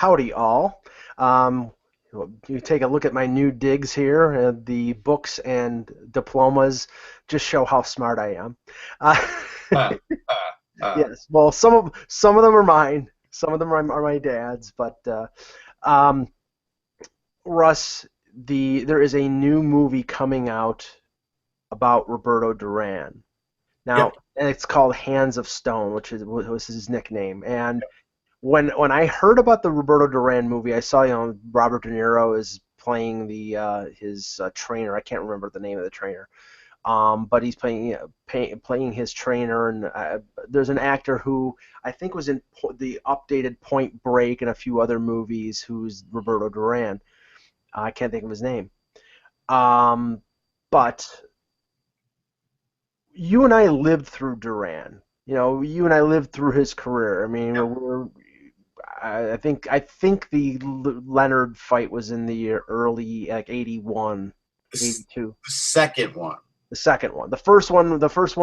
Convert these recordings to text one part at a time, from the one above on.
Howdy, all. Um, you take a look at my new digs here. The books and diplomas just show how smart I am. Uh, Uh, uh, uh, yes, well, some of them are mine. Some of them are my dad's. But um, Russ, there is a new movie coming out about Roberto Duran. Now, yep. and it's called Hands of Stone, which was his nickname. And when I heard about the Roberto Duran movie, I saw Robert De Niro is playing the his trainer. I can't remember the name of the trainer, but he's playing his trainer. And there's an actor who I think was in the updated Point Break and a few other movies who's Roberto Duran. I can't think of his name. Um, but you and I lived through Duran. You and I lived through his career. I mean, Yep. I think the Leonard fight was in the early, like, 81, The 82. second one. The second one. The first one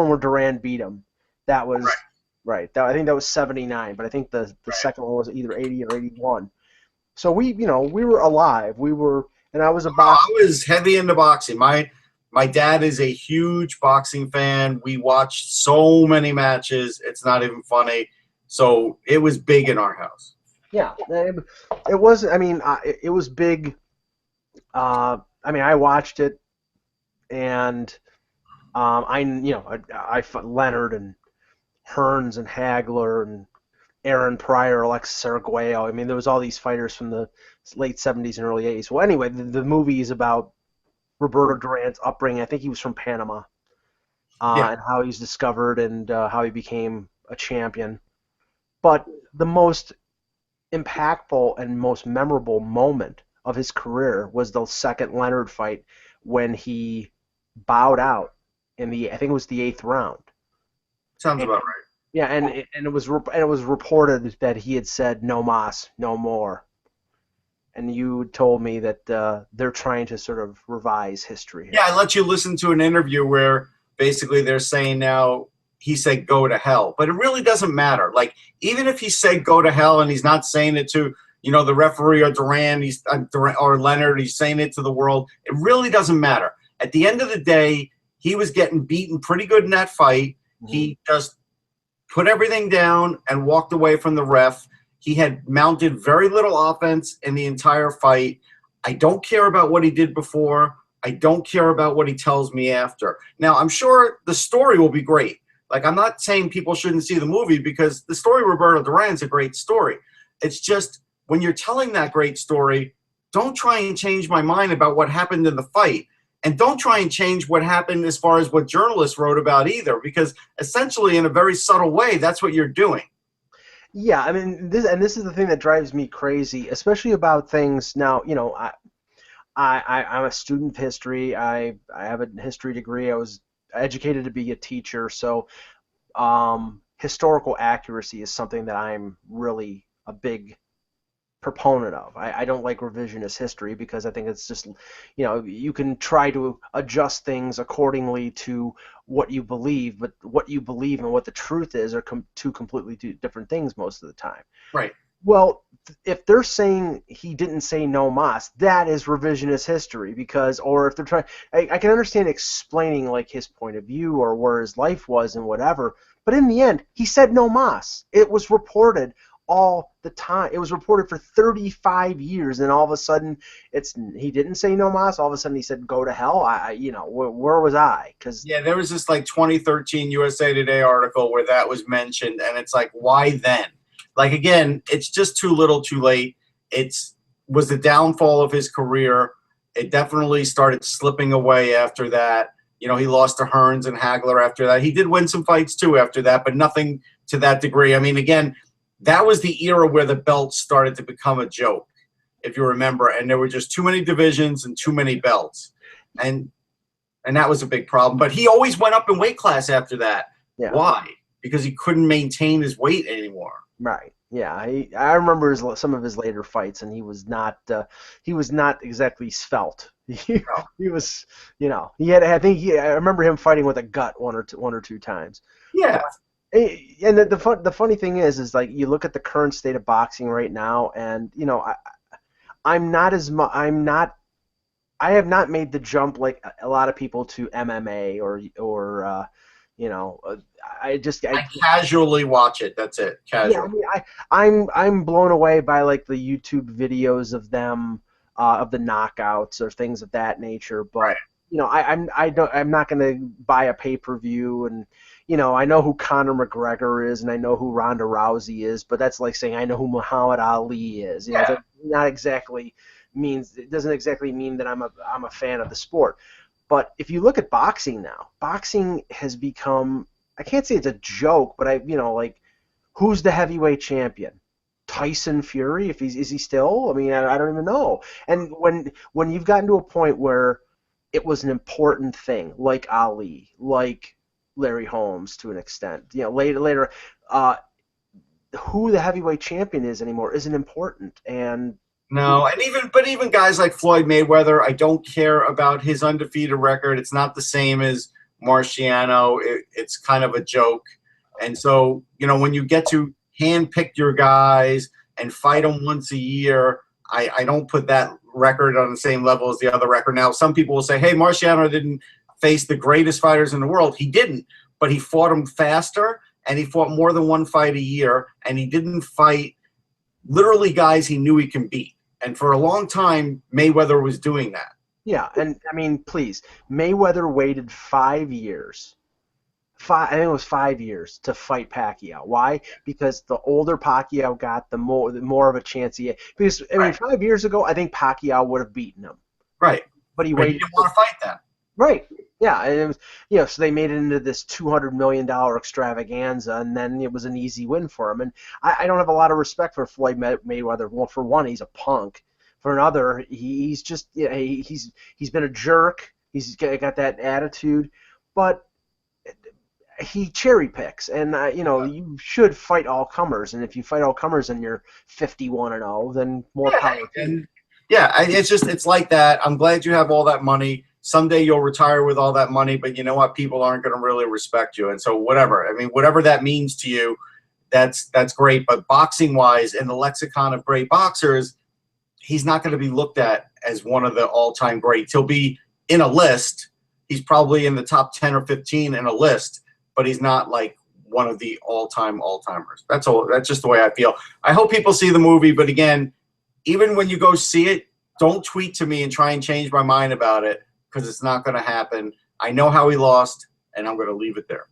where Duran beat him. That was Right. right. I think that was 79, but I think the Right. second one was either 80 or 81. So we were alive. And I was a Oh, boxer. I was heavy into boxing. My dad is a huge boxing fan. We watched so many matches. It's not even funny. So it was big in our house. Yeah, it was. I mean, it was big. I mean, I watched it, and I fought Leonard and Hearns and Hagler and Aaron Pryor, Alexis Arguello. I mean, there was all these fighters from the late 70s and early 80s. Well, anyway, the movie is about Roberto Duran's upbringing. I think he was from Panama, Yeah. and how he's discovered and how he became a champion. But the most impactful and most memorable moment of his career was the second Leonard fight when he bowed out in the I think it was the eighth round. Sounds And, about right. yeah, and it was reported that he had said no mas, no more. And you told me that they're trying to sort of revise history Yeah, here. I let you listen to an interview where basically they're saying now he said go to hell, but it really doesn't matter. Like even if he said go to hell and he's not saying it to the referee or Duran, or Leonard, he's saying it to the world. It really doesn't matter. At the end of the day, he was getting beaten pretty good in that fight. Hmm. He just put everything down and walked away from the ref. He had mounted very little offense in the entire fight. I don't care about what he did before. I don't care about what he tells me after. Now, I'm sure the story will be great. Like, I'm not saying people shouldn't see the movie because the story of Roberto Duran is a great story. It's just when you're telling that great story, don't try and change my mind about what happened in the fight. And don't try and change what happened as far as what journalists wrote about either, because essentially, in a very subtle way, that's what you're doing. Yeah, I mean this is the thing that drives me crazy, especially about things now. I'm a student of history. I have a history degree. I was educated to be a teacher, so historical accuracy is something that I'm really a big proponent of. I don't like revisionist history because I think it's just, you can try to adjust things accordingly to what you believe, but what you believe and what the truth is are two completely different things most of the time. Right. Well, if they're saying he didn't say no mas, that is revisionist history because, or if they're trying, I can understand explaining like his point of view or where his life was and whatever, but in the end, he said no mas. It was reported all the time. It was reported for 35 years, and all of a sudden, he didn't say no mas. All of a sudden, he said go to hell. Where was I? Because Yeah, there was this like 2013 USA Today article where that was mentioned, and it's like, why then? Like again, it's just too little, too late. It's was the downfall of his career. It definitely started slipping away after that. He lost to Hearns and Hagler after that. He did win some fights too after that, but nothing to that degree. I mean, again, that was the era where the belts started to become a joke, if you remember, and there were just too many divisions and too many belts. And and that was a big problem. But he always went up in weight class after that. yeah, Why? Because he couldn't maintain his weight anymore. right. Yeah, I remember some of his later fights, and he was not exactly svelte. He, No. he was, he had, I remember him fighting with a gut one or two times. Yeah. And the funny thing is like you look at the current state of boxing right now, and I'm not as much. I have not made the jump like a lot of people to MMA or you know, uh, I just I casually watch it. That's it. yeah. I Casual. mean, I'm blown away by like the YouTube videos of them of the knockouts or things of that nature. Right. But I'm not going to buy a pay-per-view, and I know who Conor McGregor is and I know who Ronda Rousey is, but that's like saying I know who Muhammad Ali is. Yeah. That not exactly means it doesn't exactly mean that I'm a fan of the sport. But if you look at boxing now, boxing has become, I can't say it's a joke, but like who's the heavyweight champion? Tyson Fury? If is he still? I mean, I don't even know. And when you've gotten to a point where it was an important thing, like Ali, like Larry Holmes to an extent, later, uh, who the heavyweight champion is anymore isn't important. And No, and even guys like Floyd Mayweather, I don't care about his undefeated record. It's not the same as Marciano. It's kind of a joke. And so, when you get to handpick your guys and fight them once a year, I don't put that record on the same level as the other record. Now, some people will say, hey, Marciano didn't face the greatest fighters in the world. He didn't, but he fought them faster, and he fought more than one fight a year, and he didn't fight literally guys he knew he can beat. And for a long time, Mayweather was doing that. yeah, and I mean, please, Mayweather waited 5 years. I think it was 5 years to fight Pacquiao. Why? Because the older Pacquiao got, the more of a chance he had. Because I mean, Right. 5 years ago, I think Pacquiao would have beaten him, Right. but he But he waited. didn't want to fight that. Right. Yeah, and it was, so they made it into this $200 million extravaganza, and then it was an easy win for him. And I don't have a lot of respect for Floyd Mayweather. Well, for one, he's a punk. For another, he's just he's been a jerk. He's got that attitude, but he cherry picks, and you should fight all comers. And if you fight all comers and you're 51-0, then more Yeah, power to you. and yeah, it's like that. I'm glad you have all that money. Someday you'll retire with all that money, but you know what? People aren't going to really respect you, and so whatever. I mean, whatever that means to you, that's great. But boxing wise, in the lexicon of great boxers, he's not going to be looked at as one of the all-time greats. He'll be in a list. He's probably in the top 10 or 15 in a list, but he's not like one of the all-timers. That's all. That's just the way I feel. I hope people see the movie, but again, even when you go see it, don't tweet to me and try and change my mind about it, because it's not going to happen. I know how he lost, and I'm going to leave it there.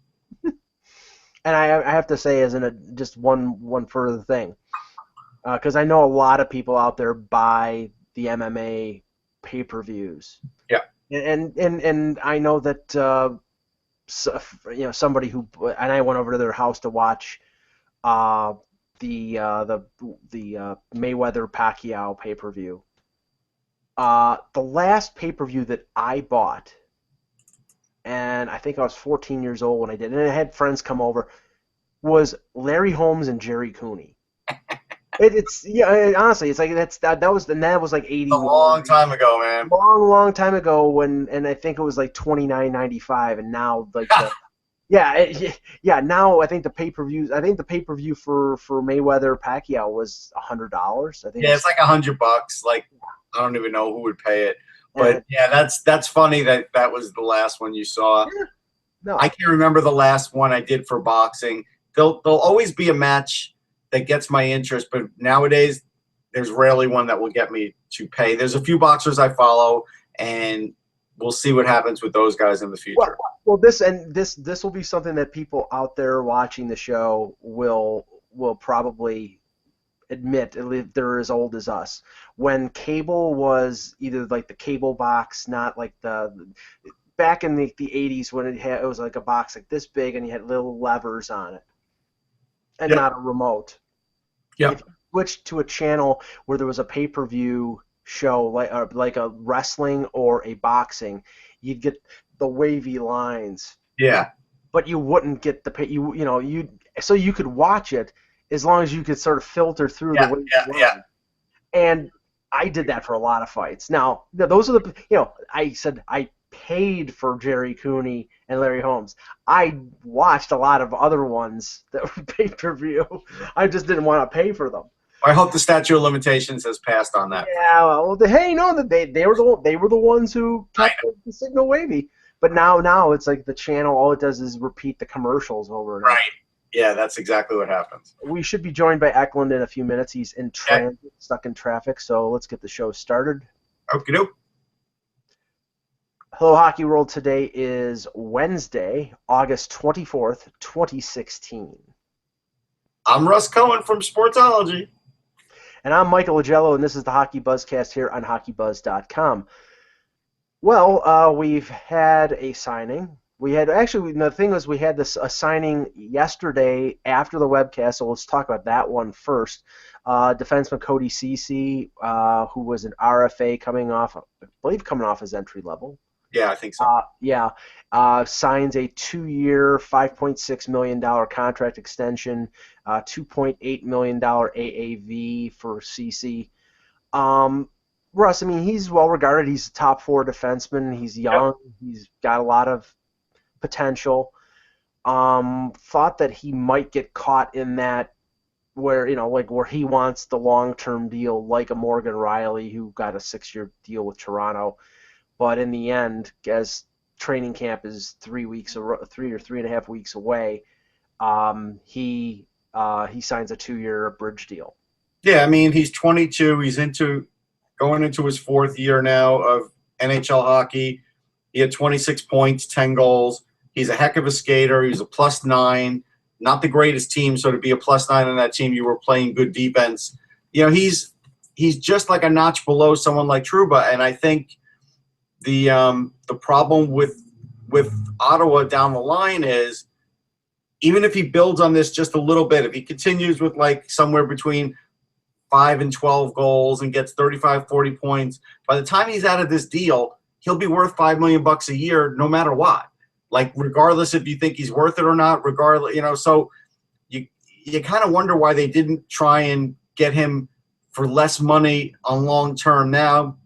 And I have to say, just one further thing, because I know a lot of people out there buy the MMA pay-per-views. Yeah. And I know that somebody and I went over to their house to watch the Mayweather Pacquiao pay-per-view. The last pay-per-view that I bought, and I think I was 14 years old when I did, and I had friends come over, was Larry Holmes and Jerry Cooney. Honestly, it's like that was like 81. A long time ago, man. Long time ago, and I think it was like $29.95, and now like now I think the pay-per-view for Mayweather Pacquiao was $100. I think. Yeah, it's like $100. Like, I don't even know who would pay it. But yeah, that's funny that was the last one you saw. Yeah, no. I can't remember the last one I did for boxing. There'll always be a match that gets my interest, but nowadays there's rarely one that will get me to pay. There's a few boxers I follow, and we'll see what happens with those guys in the future. Well, this will be something that people out there watching the show will probably admit, at least they're as old as us. When cable was either like the cable box, not like back in the 80s when it was like a box like this big and you had little levers on it and Yep. not a remote. Yep. If you switched to a channel where there was a pay-per-view show like a wrestling or a boxing, you'd get the wavy lines. Yeah. But you wouldn't get so you could watch it as long as you could sort of filter through the wavy line. Yeah. And I did that for a lot of fights. Now, those are I said I paid for Jerry Cooney and Larry Holmes. I watched a lot of other ones that were pay-per-view. I just didn't want to pay for them. I hope the statute of limitations has passed on that. Yeah, well, hey, no, they were the ones who kept the signal wavy. But now it's like the channel. All it does is repeat the commercials over and over. Right. Yeah, that's exactly what happens. We should be joined by Eklund in a few minutes. He's in transit, stuck in traffic. So let's get the show started. Okie doke. Hello, Hockey World. Today is Wednesday, August 24th, 2016. I'm Russ Cohen from Sportsology. And I'm Michael Agello, and this is the Hockeybuzzcast here on HockeyBuzz.com. Well, we've had a signing. The thing was, we had a signing yesterday after the webcast, so let's talk about that one first. Defenseman Cody Ceci, who was an RFA coming off his entry level. Yeah, I think so. Signs a 2-year, $5.6 million contract extension, $2.8 million AAV for CC. Russ, I mean, he's well regarded. He's a top 4 defenseman. He's young. Yep. He's got a lot of potential. Thought that he might get caught in that where he wants the long-term deal, like a Morgan Riley who got a 6-year deal with Toronto. But in the end, as training camp is 3 or 3.5 weeks away, he signs a 2-year bridge deal. Yeah, I mean, he's 22. He's going into his 4th year now of NHL hockey. He had 26 points, 10 goals. He's a heck of a skater. He's a +9. Not the greatest team, so to be a +9 on that team, you were playing good defense. He's just like a notch below someone like Trouba, and I think the problem with Ottawa down the line is, even if he builds on this just a little bit, if he continues with like somewhere between 5 and 12 goals and gets 35, 40 points, by the time he's out of this deal, he'll be worth $5 million a year, no matter what. Like, regardless if you think he's worth it or not, regardless, so you kind of wonder why they didn't try and get him for less money on long term. Now,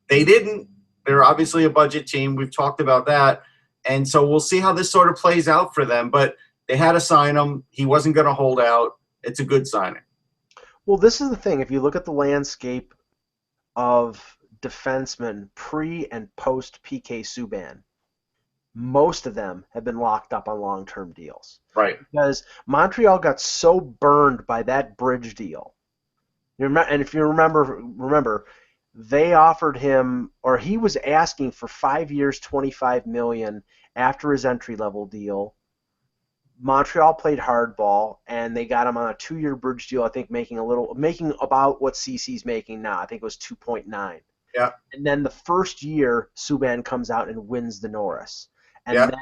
they didn't. They're obviously a budget team. We've talked about that. And so we'll see how this sort of plays out for them. But they had to sign him. He wasn't going to hold out. It's a good signing. Well, this is the thing. If you look at the landscape of defensemen pre- and post-PK Subban, most of them have been locked up on long-term deals. Right. Because Montreal got so burned by that bridge deal. And if you remember, they offered him, or he was asking for 5 years, $25 million after his entry-level deal. Montreal played hardball, and they got him on a 2-year bridge deal, I think making about what CC's making now. I think it was 2.9. Yeah. And then the first year, Subban comes out and wins the Norris. And then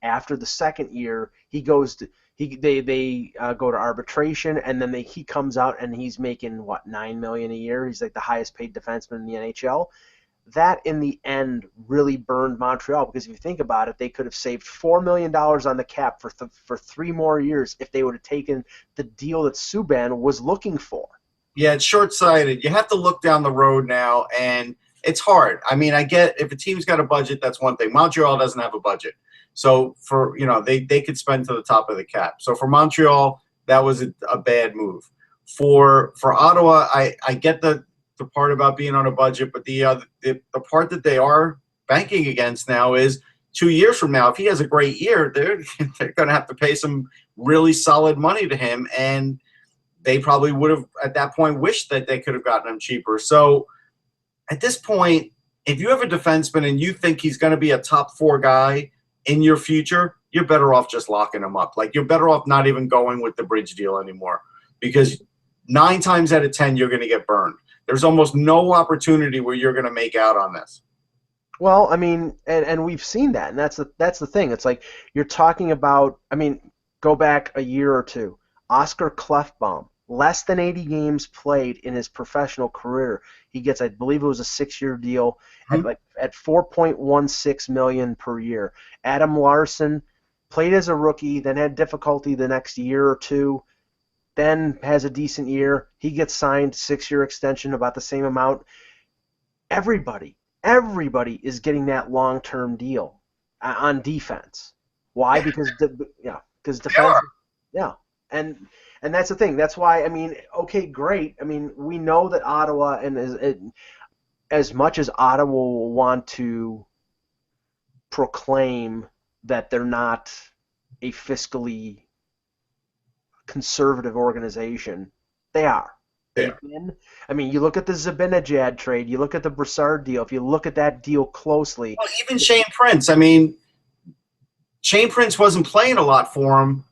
after the second year, they go to arbitration, and then he comes out and he's making $9 million a year. He's like the highest paid defenseman in the NHL. That in the end really burned Montreal, because if you think about it, they could have saved $4 million on the cap for 3 more years if they would have taken the deal that Subban was looking for. Yeah, it's short-sighted. You have to look down the road now, and it's hard. I mean, I get if a team's got a budget, that's one thing. Montreal doesn't have a budget. So they could spend to the top of the cap. So for Montreal, that was a bad move. For Ottawa, I get the part about being on a budget, but the part that they are banking against now is 2 years from now, if he has a great year, they're going to have to pay some really solid money to him, and they probably would have at that point wished that they could have gotten him cheaper. So at this point, if you have a defenseman and you think he's going to be a top 4 guy in your future, you're better off just locking him up. Like, you're better off not even going with the bridge deal anymore, because 9 times out of 10, you're going to get burned. There's almost no opportunity where you're going to make out on this. Well, I mean, and we've seen that, and that's the thing. It's like you're talking about, I mean, go back a year or two. Oscar Klefbom, less than 80 games played in his professional career. He gets, I believe it was a 6-year deal at $4.16 million per year. Adam Larson played as a rookie, then had difficulty the next year or two, then has a decent year. He gets signed, 6-year extension, about the same amount. Everybody Everybody is getting that long-term deal on defense. Why? Because They are. defense, yeah, and and that's the thing. That's why I mean, okay, great. I mean, we know that Ottawa and as much as Ottawa will want to proclaim that they're not a fiscally conservative organization, they are. They They've are. been. I mean, you look at the Zabinajad trade, you look at the Broussard deal. If you look at that deal closely, Well, even Shane Prince. I mean, Shane Prince wasn't playing a lot for him,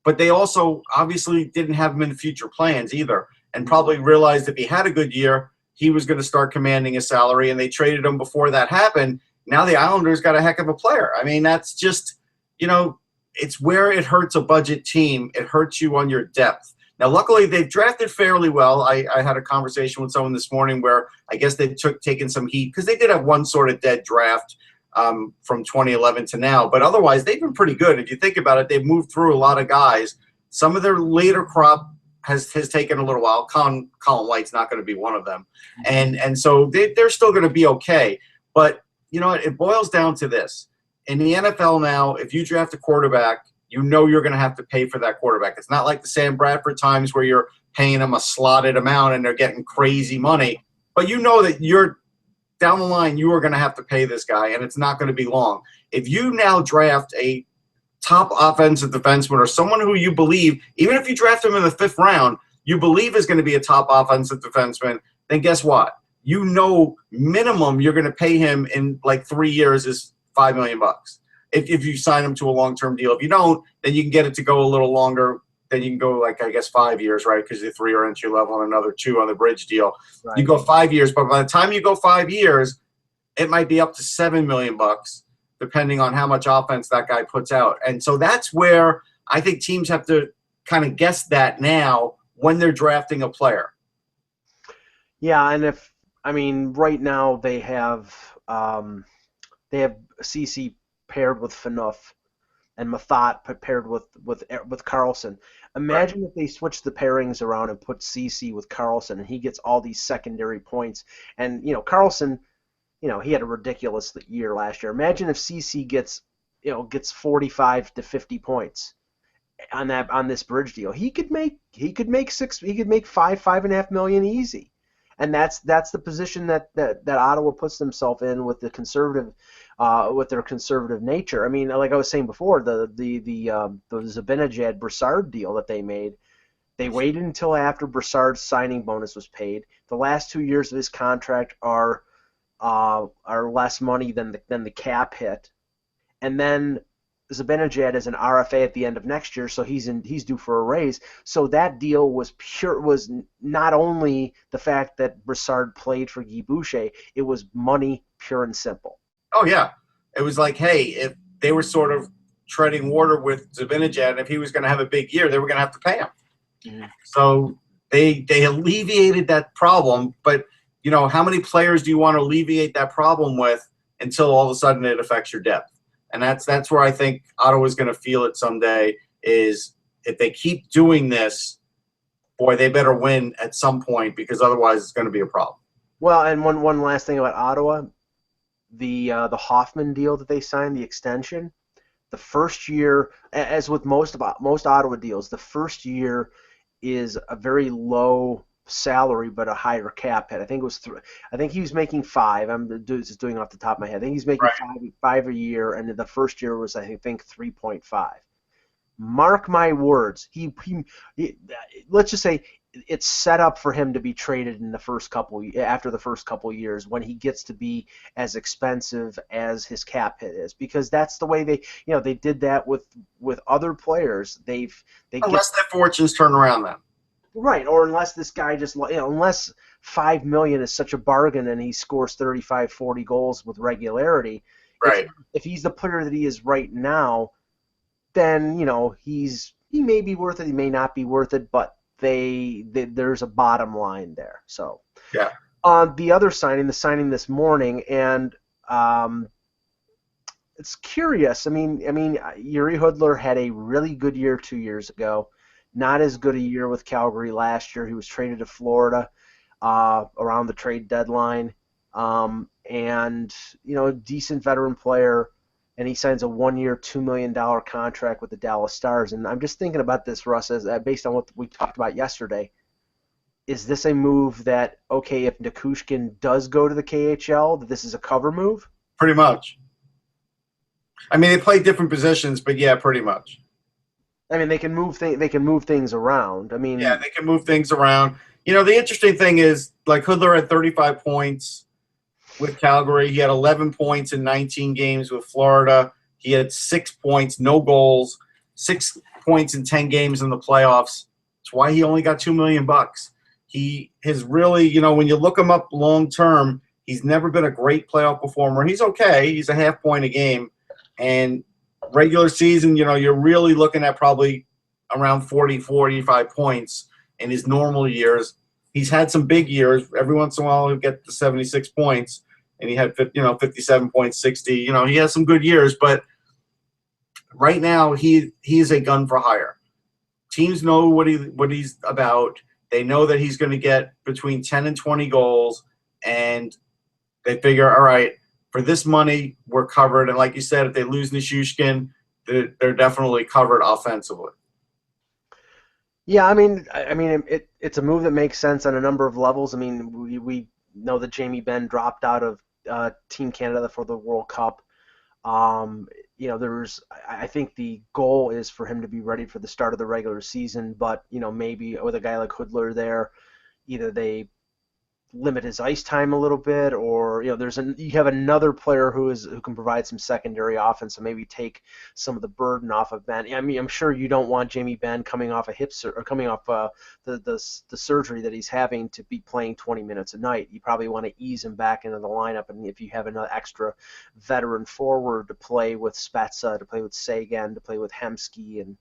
but they also obviously didn't have him in the future plans either, and probably realized if he had a good year, he was going to start commanding a salary, and they traded him before that happened. Now the Islanders got a heck of a player. I mean, that's just, it's where it hurts a budget team. It hurts you on your depth. Now, luckily, they've drafted fairly well. I had a conversation with someone this morning where I guess they've taken some heat because they did have one sort of dead draft from 2011 to now. But otherwise, they've been pretty good. If you think about it, they've moved through a lot of guys. Some of their later crop has taken a little while. Colin White's not going to be one of them. And so they're still going to be okay. But, it boils down to this. In the NFL now, if you draft a quarterback, you're going to have to pay for that quarterback. It's not like the Sam Bradford times where you're paying them a slotted amount and they're getting crazy money. But you know that you're down the line, you are going to have to pay this guy, and it's not going to be long. If you now draft a top offensive defenseman or someone who you believe, even if you draft him in the 5th round, you believe is going to be a top offensive defenseman, then guess what? Minimum you're going to pay him in like 3 years is $5 million. If you sign him to a long-term deal. If you don't, then you can get it to go a little longer. Then you can go, 5 years, right? Because the 3 are entry level and another 2 on the bridge deal. Right. You go 5 years, but by the time you go 5 years, it might be up to $7 million, depending on how much offense that guy puts out. And so that's where I think teams have to kind of guess that now when they're drafting a player. Yeah, and right now they have CC paired with Phaneuf and Mathot paired with Carlson. Imagine if they switched the pairings around and put CC with Carlson, and he gets all these secondary points. And Carlson, he had a ridiculous year last year. Imagine if CC gets 45 to 50 points on this bridge deal. He could make $5.5 million easy. And that's the position that Ottawa puts themselves in with the conservative, with their conservative nature. I mean, like I was saying before, the Zabinajad Broussard deal that they made, they waited until after Broussard's signing bonus was paid. The last 2 years of his contract are less money than the cap hit, and then Zabinajad is an RFA at the end of next year, so he's due for a raise. So that deal was not only the fact that Broussard played for Guy Boucher, it was money pure and simple. Oh yeah, it was like, hey, if they were sort of treading water with Zabinajad, and if he was going to have a big year, they were going to have to pay him. Mm-hmm. So they alleviated that problem, but how many players do you want to alleviate that problem with until all of a sudden it affects your depth? And that's where I think Ottawa's going to feel it someday, is if they keep doing this, boy, they better win at some point, because otherwise it's going to be a problem. Well, and one last thing about Ottawa, the Hoffman deal that they signed, the extension, the first year, as with most Ottawa deals, the first year is a very low salary but a higher cap hit. I think it was I think he was making $5. I'm just doing off the top of my head. I think he's making $5 a year, and the first year was I think 3.5. Mark my words. He let's just say it's set up for him to be traded in after the first couple years, when he gets to be as expensive as his cap hit is, because that's the way they did that with other players. Unless their fortunes turn around then. Right, or unless this guy unless $5 million is such a bargain and he scores 35, 40 goals with regularity. Right. If he's the player that he is right now, then he may be worth it, he may not be worth it, but there's a bottom line there. So yeah. The other signing, this morning, and it's curious. I mean, Yuri Hudler had a really good year 2 years ago. Not as good a year with Calgary last year. He was traded to Florida around the trade deadline. and decent veteran player, and he signs a 1-year, $2 million contract with the Dallas Stars. And I'm just thinking about this, Russ, as based on what we talked about yesterday. Is this a move that, okay, if Nikushkin does go to the KHL, that this is a cover move? Pretty much. I mean, they play different positions, but yeah, pretty much. I mean, they can move things around. I mean, Yeah, they can move things around. The interesting thing is, like, Hoodler had 35 points with Calgary. He had 11 points in 19 games with Florida. He had 6 points, no goals, 6 points in 10 games in the playoffs. That's why he only got $2 million. He has really, when you look him up long term, he's never been a great playoff performer. He's okay. He's a half point a game. And regular season, you're really looking at probably around 40, 45 points in his normal years. He's had some big years. Every once in a while, he'll get to 76 points, and he had 57 points, 60. He has some good years, but right now he's a gun for hire. Teams know what he's about. They know that he's going to get between 10 and 20 goals, and they figure, all right, for this money, we're covered. And like you said, if they lose Nichushkin, they're definitely covered offensively. Yeah, I mean, it's a move that makes sense on a number of levels. I mean, we know that Jamie Benn dropped out of Team Canada for the World Cup. I think the goal is for him to be ready for the start of the regular season, but maybe with a guy like Hoodler there, either they limit his ice time a little bit, or you have another player who can provide some secondary offense, so maybe take some of the burden off of Ben. I mean, I'm sure you don't want Jamie Benn coming off coming off the surgery that he's having to be playing 20 minutes a night. You probably want to ease him back into the lineup, and if you have another extra veteran forward to play with Spezza, to play with Sagan, to play with Hemsky and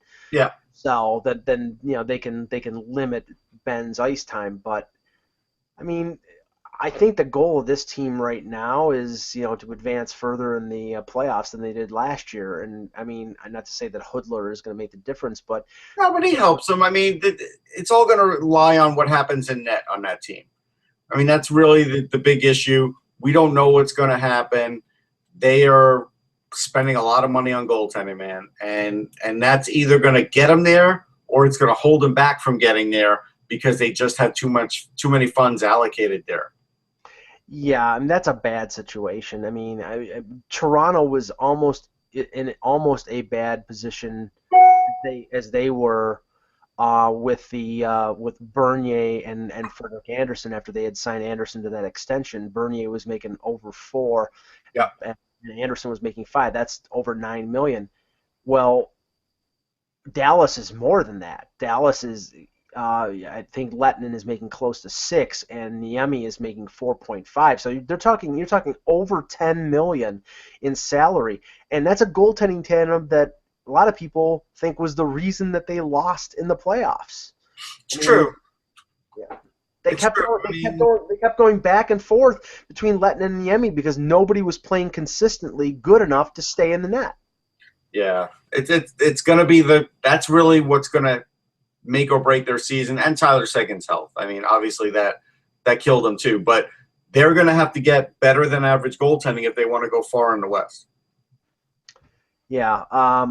Sell, then they can limit Ben's ice time, but I mean, I think the goal of this team right now is, to advance further in the playoffs than they did last year. And I mean, not to say that Hoodler is going to make the difference, but no, but he helps them. I mean, it's all going to rely on what happens in net on that team. I mean, that's really the big issue. We don't know what's going to happen. They are spending a lot of money on goaltending, man, and that's either going to get them there or it's going to hold them back from getting there, because they just have too many funds allocated there. Yeah, and that's a bad situation. I mean, Toronto was almost in almost a bad position as they were with Bernier and Frederick Anderson after they had signed Anderson to that extension. Bernier was making over $4 million, and Anderson was making $5 million. That's over $9 million. Well, Dallas is more than that. Dallas is. I think Lettinen is making close to $6 million, and Niemi is making $4.5 million. So you're talking over $10 million in salary, and that's a goaltending tandem that a lot of people think was the reason that they lost in the playoffs. It's true. Yeah. They kept going back and forth between Lettinen and Niemi because nobody was playing consistently good enough to stay in the net. Yeah, it's going to be that's really what's going to make or break their season, and Tyler Seguin's health. I mean, obviously that killed them too, but they're going to have to get better than average goaltending if they want to go far in the West. Yeah. I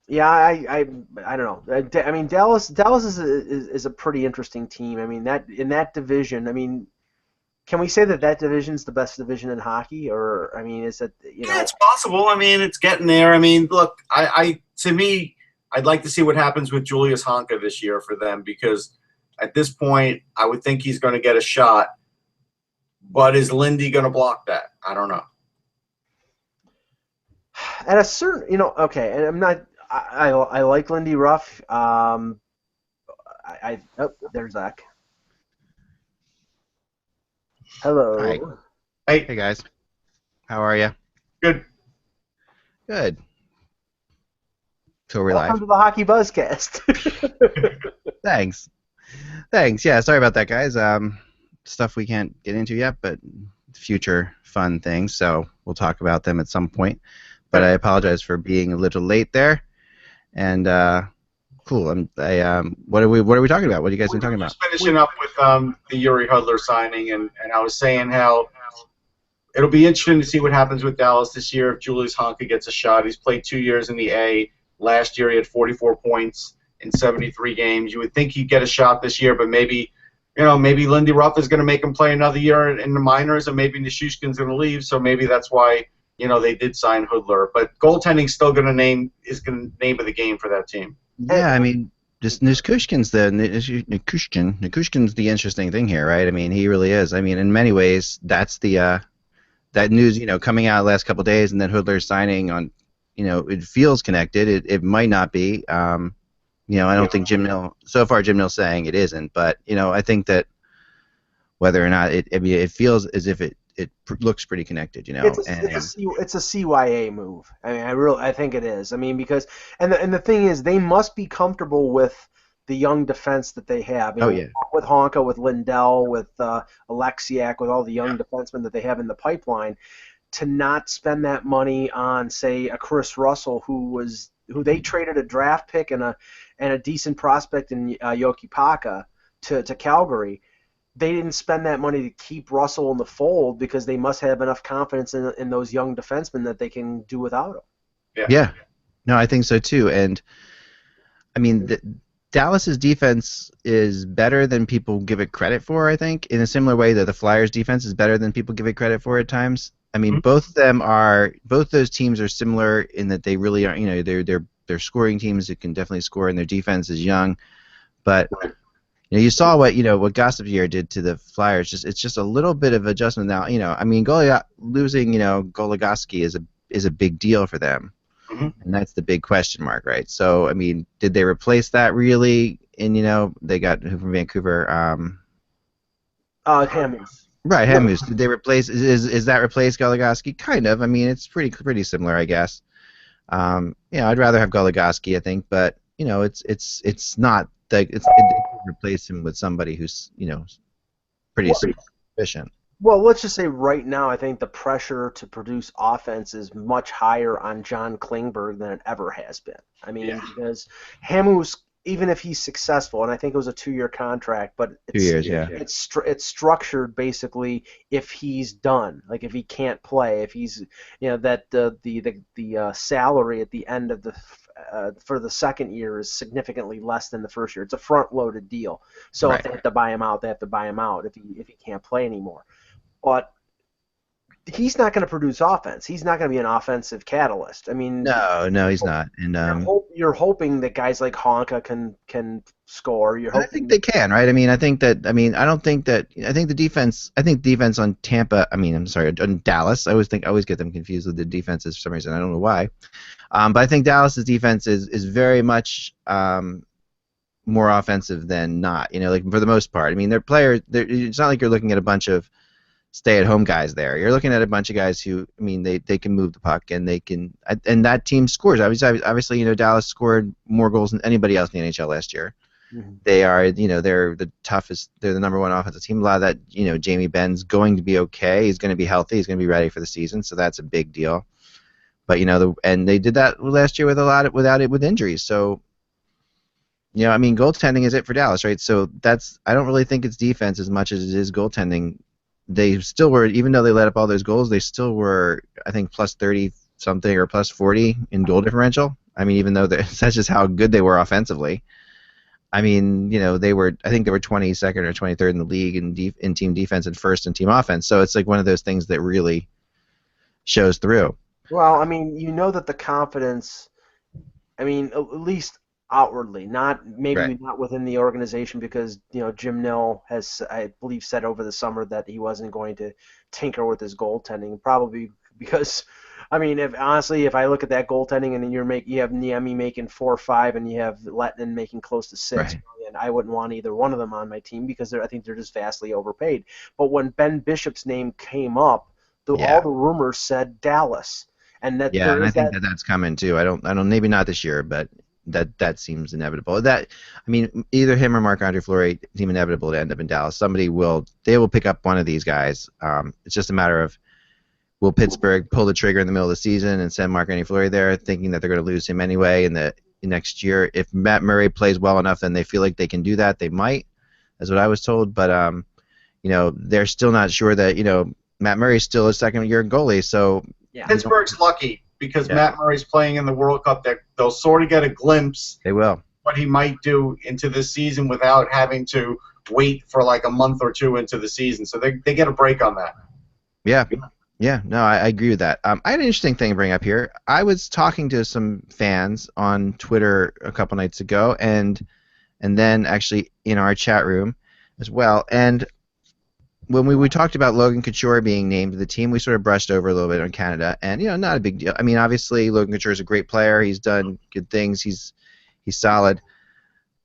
don't know. I mean, Dallas is a pretty interesting team. I mean, that in that division, I mean, can we say that division's the best division in hockey, or I mean, is it Yeah, it's possible. I mean, it's getting there. I mean, look, to me, I'd like to see what happens with Julius Honka this year for them, because at this point, I would think he's going to get a shot. But is Lindy going to block that? I don't know. At a certain, okay, and I'm not. I like Lindy Ruff. There's Zach. Hello. Hi. Hey guys. How are you? Good. Good. So we're Welcome live. to the Hockeybuzzcast. Thanks. Yeah, sorry about that, guys. Stuff we can't get into yet, but future fun things. So we'll talk about them at some point. But I apologize for being a little late there. And cool. What are we talking about? What are you guys been talking about? Finishing up with the Yuri Hudler signing, and I was saying how it'll be interesting to see what happens with Dallas this year if Julius Honka gets a shot. He's played 2 years in the A. Last year he had 44 points in 73 games. You would think he'd get a shot this year, but maybe Lindy Ruff is going to make him play another year in the minors, and maybe Nichushkin's going to leave, so maybe that's why they did sign Hoodler. But goaltending's still going to name of the game for that team. Yeah, I mean, just Nichushkin's the interesting thing here, right? I mean, he really is. I mean, in many ways, that's the that news, coming out the last couple of days, and then Hoodler signing on, it feels connected. It might not be. I don't think Jim Nill's saying it isn't, but I think that whether or not it feels as if it looks pretty connected, It's a CYA move. I mean, I think it is. I mean, because the thing is, they must be comfortable with the young defense that they have. With Honka, with Lindell, with Alexiak, with all the young defensemen that they have in the pipeline, to not spend that money on, say, a Chris Russell, who they traded a draft pick and a decent prospect in Yoki Paka to Calgary. They didn't spend that money to keep Russell in the fold because they must have enough confidence in those young defensemen that they can do without him. Yeah. No, I think so too. And I mean, Dallas's defense is better than people give it credit for, I think, in a similar way that the Flyers' defense is better than people give it credit for at times. I mean, both those teams are similar in that they really are, they're scoring teams that can definitely score, and their defense is young. But you saw what Gossipier did to the Flyers. It's just a little bit of adjustment now. I mean, losing Goligoski is a big deal for them. And that's the big question mark, right? So, I mean, did they replace that really? And, they got from Vancouver. Hammonds. Right, Hammonds. Did they replace? Is that replace Goligoski? Kind of. I mean, it's pretty similar, I guess. I'd rather have Goligoski, I think, but it's not like it's replace him with somebody who's pretty efficient. Well, let's just say right now, I think the pressure to produce offense is much higher on John Klingberg than it ever has been. I mean, because Hammonds, even if he's successful, and I think it was a 2-year contract, but 2 years, it's structured basically if he's done, like if he can't play, if he's that the salary at the end of the for the second year is significantly less than the first year. It's a front-loaded deal, so if they have to buy him out, they have to buy him out if he can't play anymore. But he's not going to produce offense. He's not going to be an offensive catalyst. I mean, no, he's not. And you're hoping that guys like Honka can score. I think they can, right? I mean, I think the defense. I think defense on Tampa. I mean, I'm sorry, on Dallas. I always get them confused with the defenses for some reason. I don't know why. But I think Dallas's defense is very much more offensive than not. Like for the most part. I mean, their players. It's not like you're looking at a bunch of stay-at-home guys there. You're looking at a bunch of guys who, I mean, they can move the puck and and that team scores. Obviously, Dallas scored more goals than anybody else in the NHL last year. Mm-hmm. They are, they're the toughest. They're the number one offensive team. A lot of that, Jamie Benn's going to be okay. He's going to be healthy. He's going to be ready for the season. So that's a big deal. But and they did that last year with injuries. So, I mean, goaltending is it for Dallas, right? So I don't really think it's defense as much as it is goaltending. They still were, even though they let up all those goals, they still were, I think, plus 30 something or plus 40 in goal differential. I mean, even though that's just how good they were offensively. I mean, I think they were 22nd or 23rd in the league in team defense and first in team offense. So it's like one of those things that really shows through. Well, I mean, that the confidence, I mean, at least outwardly, not within the organization, because Jim Nill has, I believe, said over the summer that he wasn't going to tinker with his goaltending, probably because, I mean, if I look at that goaltending and then you have Niemi making 4 or 5 and you have Lettinen making close to 6, and I wouldn't want either one of them on my team because I think they're just vastly overpaid. But when Ben Bishop's name came up, all the rumors said Dallas, and that and I think that's coming too. I don't maybe not this year, but that seems inevitable. I mean, either him or Marc-Andre Fleury seem inevitable to end up in Dallas. They will pick up one of these guys. It's just a matter of, will Pittsburgh pull the trigger in the middle of the season and send Marc-Andre Fleury there, thinking that they're going to lose him anyway in the next year? If Matt Murray plays well enough, then they feel like they can do that. They might. That's what I was told. But they're still not sure that Matt Murray's still a second-year goalie, so Yeah. Pittsburgh's lucky because Yeah. Matt Murray's playing in the World Cup. They'll sort of get a glimpse they will. what he might do into this season without having to wait for like a month or two into the season. So they get a break on that. Yeah. Yeah, no, I agree with that. I had an interesting thing to bring up here. I was talking to some fans on Twitter a couple nights ago, and then actually in our chat room as well. And when we talked about Logan Couture being named to the team, we sort of brushed over a little bit on Canada, and not a big deal. I mean, obviously Logan Couture is a great player. He's done good things. He's solid.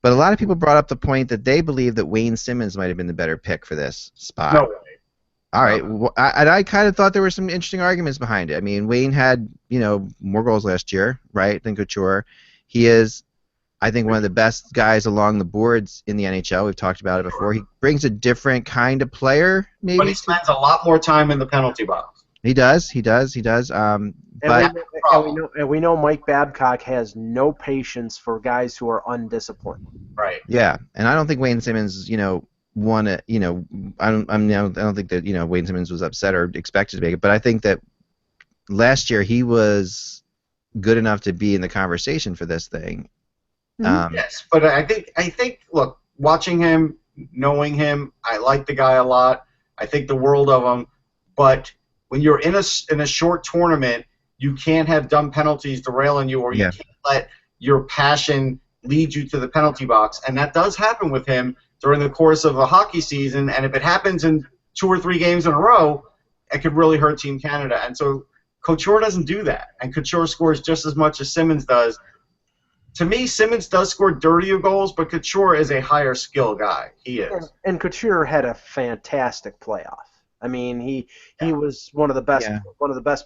But a lot of people brought up the point that they believe that Wayne Simmons might have been the better pick for this spot. No way. All right, I kind of thought there were some interesting arguments behind it. I mean, Wayne had more goals last year, right, than Couture. He is, I think, one of the best guys along the boards in the NHL. We've talked about it before. He brings a different kind of player, maybe. But he spends a lot more time in the penalty box. He does. But we know Mike Babcock has no patience for guys who are undisciplined. Right. yeah, and I don't think Wayne Simmons, won it. I don't think that Wayne Simmons was upset or expected to make it. But I think that last year he was good enough to be in the conversation for this thing. Yes, but I think. Look, watching him, knowing him, I like the guy a lot. I think the world of him. But when you're in a short tournament, you can't have dumb penalties derailing you, or you can't let your passion lead you to the penalty box. And that does happen with him during the course of a hockey season. And if it happens in 2 or 3 games in a row, it could really hurt Team Canada. And so Couture doesn't do that. And Couture scores just as much as Simmons does. To me, Simmons does score dirtier goals, but Couture is a higher skill guy. He is. And Couture had a fantastic playoff. I mean, he was one of the best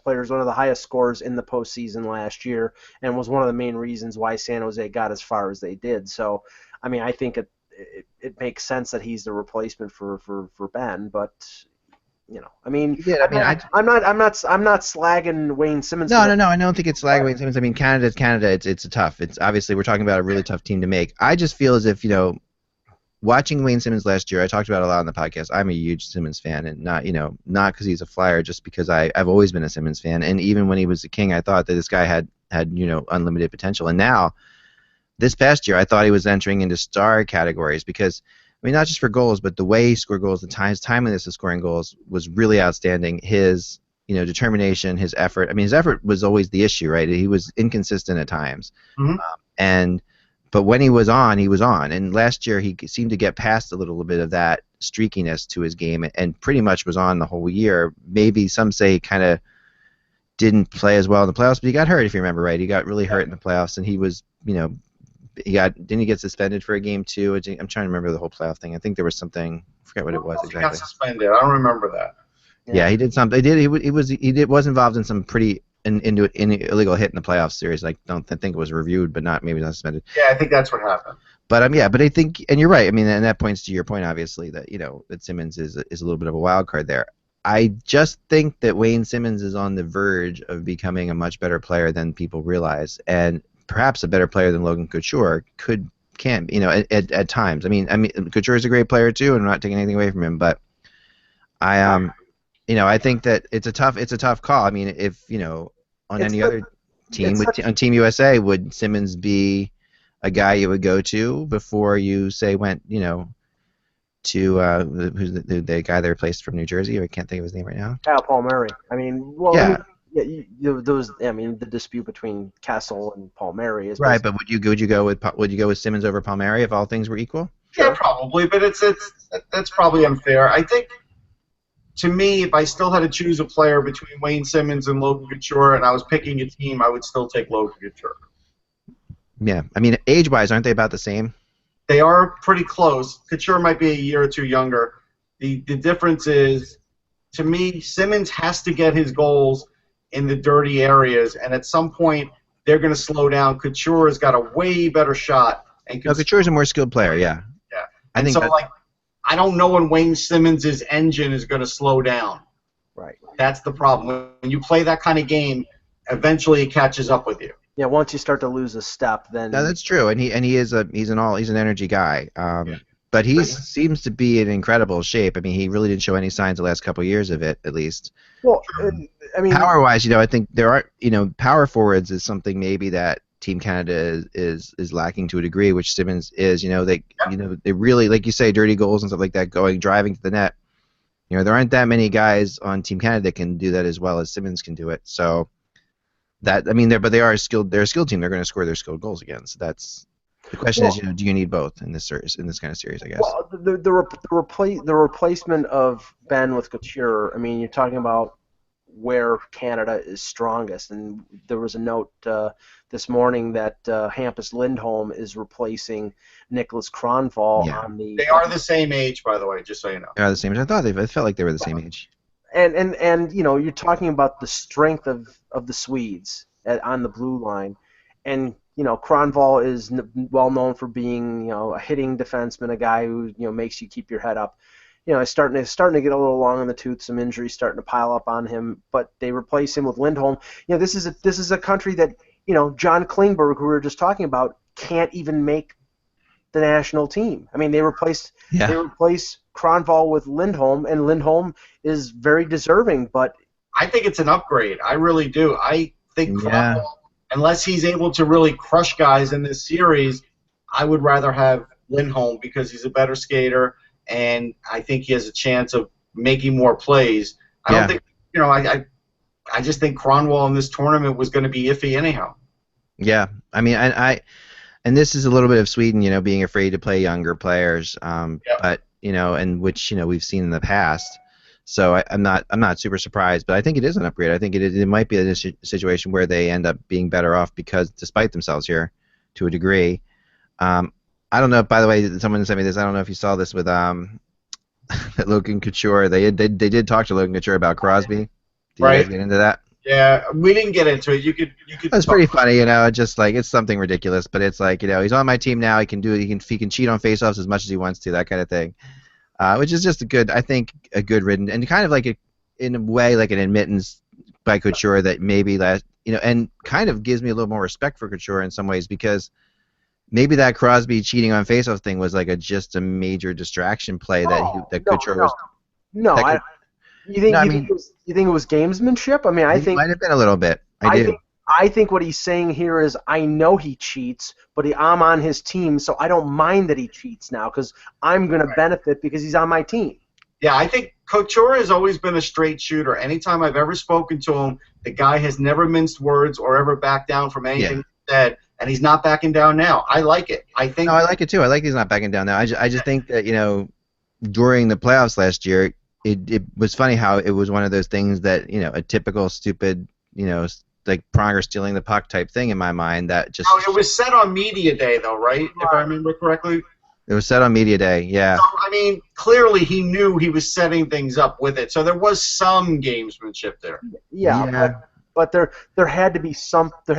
players, one of the highest scorers in the postseason last year, and was one of the main reasons why San Jose got as far as they did. So, I mean, I think it makes sense that he's the replacement for Ben, but I mean, I'm not slagging Wayne Simmons. No, I don't think it's slagging Wayne Simmons. I mean, Canada's Canada. It's tough. It's obviously we're talking about a really tough team to make. I just feel as if watching Wayne Simmons last year, I talked about it a lot on the podcast. I'm a huge Simmons fan, and not because he's a Flyer, just because I've always been a Simmons fan. And even when he was a King, I thought that this guy had unlimited potential. And now, this past year, I thought he was entering into star categories because, I mean, not just for goals, but the way he scored goals, his timeliness of scoring goals was really outstanding. His determination, his effort. I mean, his effort was always the issue, right? He was inconsistent at times, but when he was on, And last year, he seemed to get past a little bit of that streakiness to his game, and pretty much was on the whole year. Maybe some say he kind of didn't play as well in the playoffs, but he got hurt, if you remember right. He got really hurt in the playoffs, and he was, didn't he get suspended for a game too? I'm trying to remember the whole playoff thing. I think there was something. I forget what it was exactly. He got suspended. I don't remember that. Yeah, he did something. He was involved in some pretty illegal hit in the playoff series. I think it was reviewed, but maybe not suspended. Yeah, I think that's what happened. But but I think, and you're right. I mean, and that points to your point, obviously, that that Simmons is a little bit of a wild card there. I just think that Wayne Simmons is on the verge of becoming a much better player than people realize, and perhaps a better player than Logan Couture can at times. I mean, Couture is a great player too, and I'm not taking anything away from him, but I think that it's a tough call. I mean, if on any other team, on Team USA, would Simmons be a guy you would go to before you went to who's the guy they replaced from New Jersey? I can't think of his name right now. Kyle Palmieri. I mean, well, yeah. The dispute between Kessel and Palmieri is right. But would you go with Simmons over Palmieri if all things were equal? Yeah, probably. But that's probably unfair. I think, to me, if I still had to choose a player between Wayne Simmons and Logan Couture, and I was picking a team, I would still take Logan Couture. Yeah, I mean, age-wise, aren't they about the same? They are pretty close. Couture might be a year or two younger. The difference is, to me, Simmons has to get his goals in the dirty areas, and at some point they're going to slow down. Couture has got a way better shot. And Couture's a more skilled player, yeah. Yeah. I think I don't know when Wayne Simmons' engine is going to slow down. Right. That's the problem. When you play that kind of game, eventually it catches up with you. Yeah, once you start to lose a step, then. No, that's true, and he's an energy guy. But he seems to be in incredible shape. I mean, he really didn't show any signs the last couple of years of it, at least. Well, I mean, Power-wise, I think there are, power forwards is something maybe that Team Canada is lacking to a degree, which Simmons is. They really, like you say, dirty goals and stuff like that, driving to the net. There aren't that many guys on Team Canada that can do that as well as Simmons can do it. So but they are skilled. They're a skilled team. They're going to score their skilled goals again. So that's the question. Is, do you need both in this series, in this kind of series? I guess. Well, the replacement of Ben with Couture. I mean, you're talking about where Canada is strongest, and there was a note this morning that Hampus Lindholm is replacing Nicholas Kronwall on the. They are the same age, by the way, just so you know. They are the same age. I felt like they were the same age. And you're talking about the strength of the Swedes on the blue line, and Kronwall is well known for being a hitting defenseman, a guy who makes you keep your head up. It's starting to get a little long in the tooth. Some injuries starting to pile up on him, but they replace him with Lindholm. This is a country that John Klingberg, who we were just talking about, can't even make the national team. I mean, they replace Kronwall with Lindholm, and Lindholm is very deserving. But I think it's an upgrade. I really do. I think Kronwall, unless he's able to really crush guys in this series, I would rather have Lindholm because he's a better skater. And I think he has a chance of making more plays. I don't think, I just think Kronwall in this tournament was going to be iffy anyhow. Yeah, I mean, and this is a little bit of Sweden, being afraid to play younger players, but and which we've seen in the past. So I'm not super surprised, but I think it is an upgrade. I think it might be a situation where they end up being better off because despite themselves here, to a degree. I don't know. By the way, someone sent me this. I don't know if you saw this with Logan Couture. They did talk to Logan Couture about Crosby. Did you guys get into that? Yeah, we didn't get into it. You could. It's pretty funny, just like it's something ridiculous, but it's like he's on my team now. He can cheat on faceoffs as much as he wants to, that kind of thing, which is just a good written and kind of like in a way like an admittance by Couture that maybe that and kind of gives me a little more respect for Couture in some ways because. Maybe that Crosby cheating on faceoff thing was like just a major distraction play that Couture was. No, you think it was gamesmanship? I mean, I think it might have been a little bit. I think what he's saying here is I know he cheats, but I'm on his team, so I don't mind that he cheats now because I'm going to benefit because he's on my team. Yeah, I think Couture has always been a straight shooter. Anytime I've ever spoken to him, the guy has never minced words or ever backed down from anything he said. And he's not backing down now. I like it. I like it too. I like he's not backing down now. I just think that during the playoffs last year, it was funny how it was one of those things that a typical stupid like Pronger stealing the puck type thing in my mind that just. Oh, it was set on media day though, right? If I remember correctly. It was set on media day, yeah. So, I mean, clearly he knew he was setting things up with it, so there was some gamesmanship there. Yeah. But there had to be some there